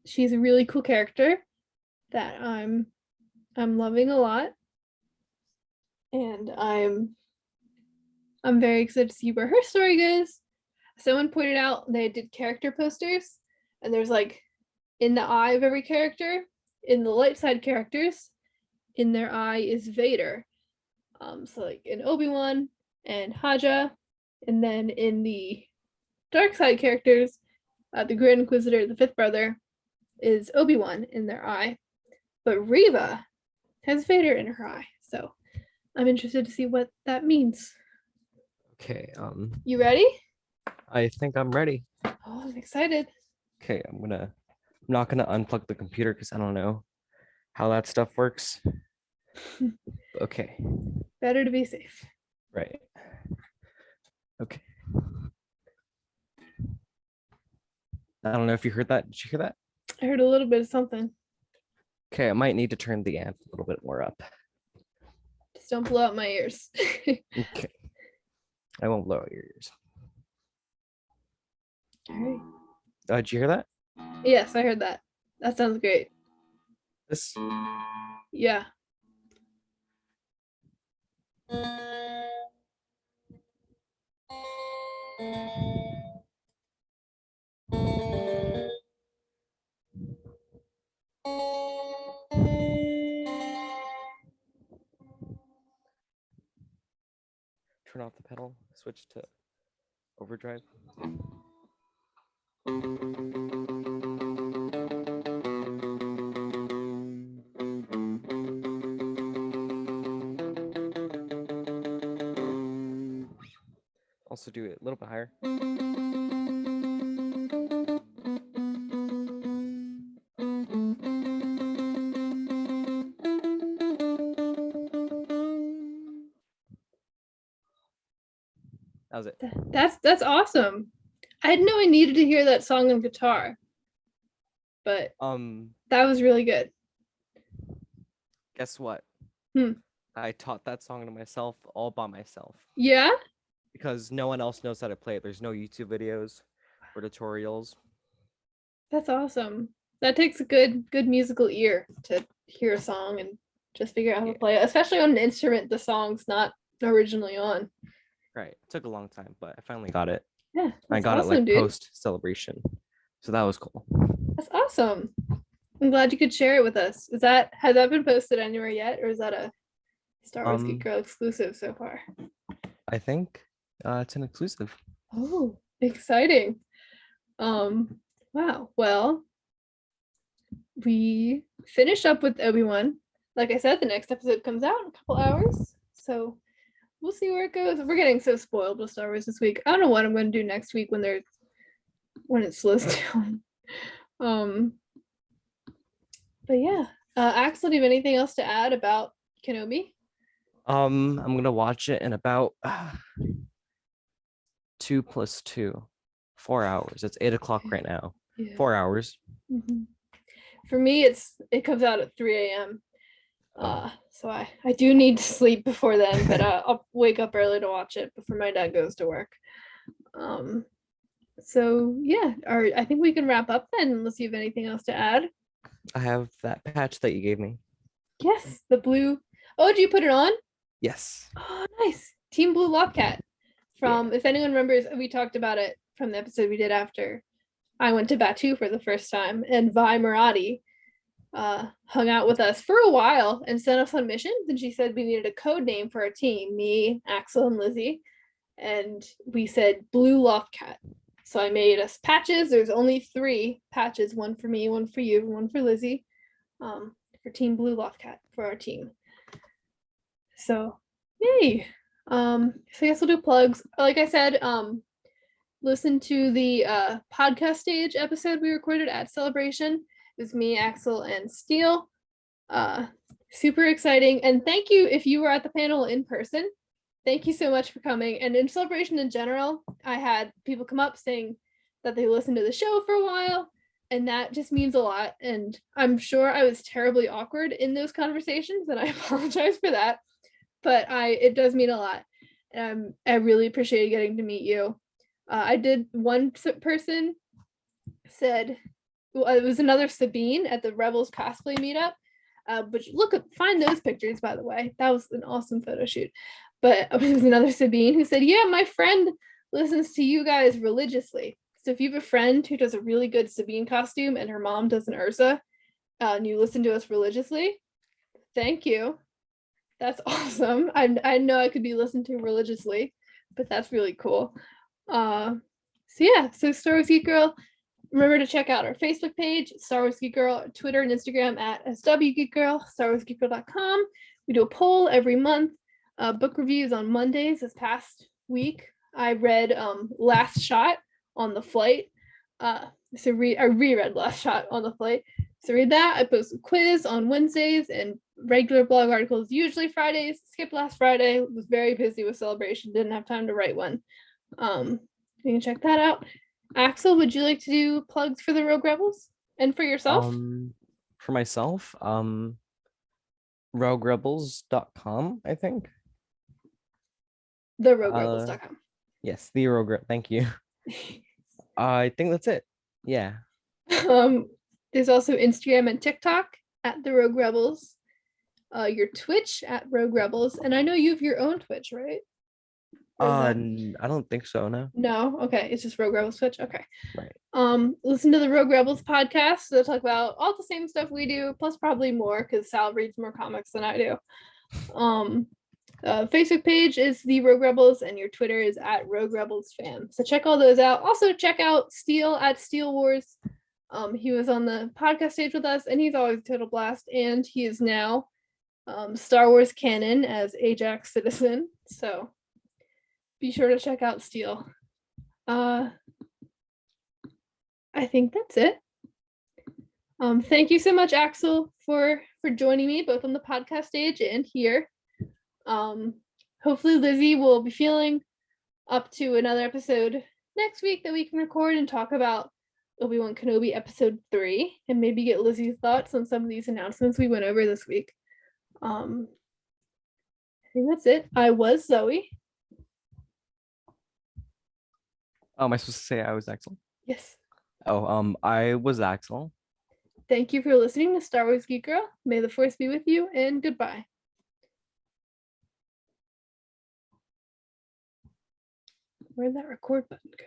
S1: She's a really cool character that I'm loving a lot. And I'm very excited to see where her story goes. Someone pointed out they did character posters, and there's like in the eye of every character, in the light side characters, in their eye is Vader. So like in Obi-Wan and Haja, and then in the dark side characters, the Grand Inquisitor, the fifth brother, is Obi-Wan in their eye. But Reva has Vader in her eye. So I'm interested to see what that means.
S2: Okay.
S1: You ready?
S2: I think I'm ready.
S1: Oh, I'm excited.
S2: Okay, I'm not gonna unplug the computer because I don't know how that stuff works. Okay.
S1: Better to be safe.
S2: Right. Okay. I don't know if you heard that. Did you hear that?
S1: I heard a little bit of something.
S2: Okay, I might need to turn the amp a little bit more up.
S1: Just don't blow out my ears.
S2: Okay. I won't blow out your ears.
S1: All right.
S2: Did you hear that?
S1: Yes, I heard that. That sounds great.
S2: This.
S1: Yeah.
S2: Turn off the pedal. Switch to overdrive. Also do it a little bit higher. That was it.
S1: That's awesome. I didn't know I needed to hear that song on guitar, but that was really good.
S2: Guess what?
S1: Hmm.
S2: I taught that song to myself all by myself.
S1: Yeah?
S2: Because no one else knows how to play it. There's no YouTube videos or tutorials.
S1: That's awesome. That takes a good musical ear to hear a song and just figure out how to play it, especially on an instrument the song's not originally on.
S2: Right. It took a long time, but I finally got it.
S1: Yeah,
S2: I got
S1: awesome,
S2: it like
S1: dude.
S2: post celebration. So that was cool.
S1: That's awesome. I'm glad you could share it with us. Has that been posted anywhere yet, or is that a Star Wars Geek Girl exclusive so far?
S2: I think it's an exclusive.
S1: Oh, exciting. Wow. Well, we finished up with Obi-Wan. Like I said, the next episode comes out in a couple hours. So we'll see where it goes. We're getting so spoiled with Star Wars this week. I don't know what I'm going to do next week when it slows down. But yeah. Axel, do you have anything else to add about Kenobi?
S2: I'm gonna watch it in about 2 + 2, 4 hours. It's 8 o'clock right now. Yeah. 4 hours.
S1: Mm-hmm. For me, it comes out at 3 a.m. So I do need to sleep before then, but I'll wake up early to watch it before my dad goes to work. So yeah, I think we can wrap up then, unless you have anything else to add.
S2: I have that patch that you gave me.
S1: Yes, the blue. Oh, did you put it on?
S2: Yes.
S1: Oh, nice. Team Blue Lockcat. If anyone remembers, we talked about it from the episode we did after I went to Batu for the first time, and Vi Marathi hung out with us for a while and sent us on missions, and she said we needed a code name for our team, me, Axel, and Lizzy, and we said Blue Loftcat. So I made us patches. There's only 3 patches, one for me, one for you, one for Lizzy, for Team Blue Loftcat for our team. So yay. So I guess we'll do plugs. Like I said, listen to the podcast stage episode we recorded at Celebration. It was me, Axel, and Steele. Super exciting. And thank you if you were at the panel in person. Thank you so much for coming. And in Celebration in general, I had people come up saying that they listened to the show for a while, and that just means a lot. And I'm sure I was terribly awkward in those conversations, and I apologize for that. But it does mean a lot. I really appreciated getting to meet you. I did, one person said, well, it was another Sabine at the Rebels cosplay meetup. But find those pictures, by the way. That was an awesome photo shoot. But it was another Sabine who said, yeah, my friend listens to you guys religiously. So if you have a friend who does a really good Sabine costume and her mom does an Ursa, and you listen to us religiously, thank you. That's awesome. I know I could be listened to religiously, but that's really cool. So Star Wars Geek Girl. Remember to check out our Facebook page, Star Wars Geek Girl, Twitter and Instagram at SWGeekGirl, StarWarsGeekGirl.com. We do a poll every month. Book reviews on Mondays. This past week, I read Last Shot on the flight. I reread Last Shot on the flight. So read that. I post a quiz on Wednesdays and regular blog articles usually Fridays. Skipped last Friday. Was very busy with Celebration. Didn't have time to write one. You can check that out. Axel, would you like to do plugs for the Rogue Rebels and for yourself?
S2: For myself, roguerebels.com, I think.
S1: TheRogueRebels.com.
S2: Yes, the Rogue. Thank you. I think that's it. Yeah.
S1: There's also Instagram and TikTok at the Rogue Rebels. Your Twitch at Rogue Rebels, and I know you have your own Twitch, right?
S2: I don't think so. No.
S1: No. Okay, it's just Rogue Rebels Twitch. Okay.
S2: Right.
S1: Listen to the Rogue Rebels podcast. They'll talk about all the same stuff we do, plus probably more because Sal reads more comics than I do. Facebook page is the Rogue Rebels, and your Twitter is at Rogue Rebels Fam. So check all those out. Also check out Steel at Steel Wars. He was on the podcast stage with us, and he's always a total blast. And he is now Star Wars canon as Ajax Citizen. So be sure to check out Steel. I think that's it. Thank you so much, Axel, for joining me both on the podcast stage and here. Hopefully Lizzy will be feeling up to another episode next week that we can record and talk about Obi-Wan Kenobi episode 3 and maybe get Lizzy's thoughts on some of these announcements we went over this week. I think that's it. I was Zoe.
S2: Oh, am I supposed to say I was Axel?
S1: Yes.
S2: Oh, I was Axel.
S1: Thank you for listening to Star Wars Geek Girl. May the Force be with you, and goodbye. Where'd that record button go?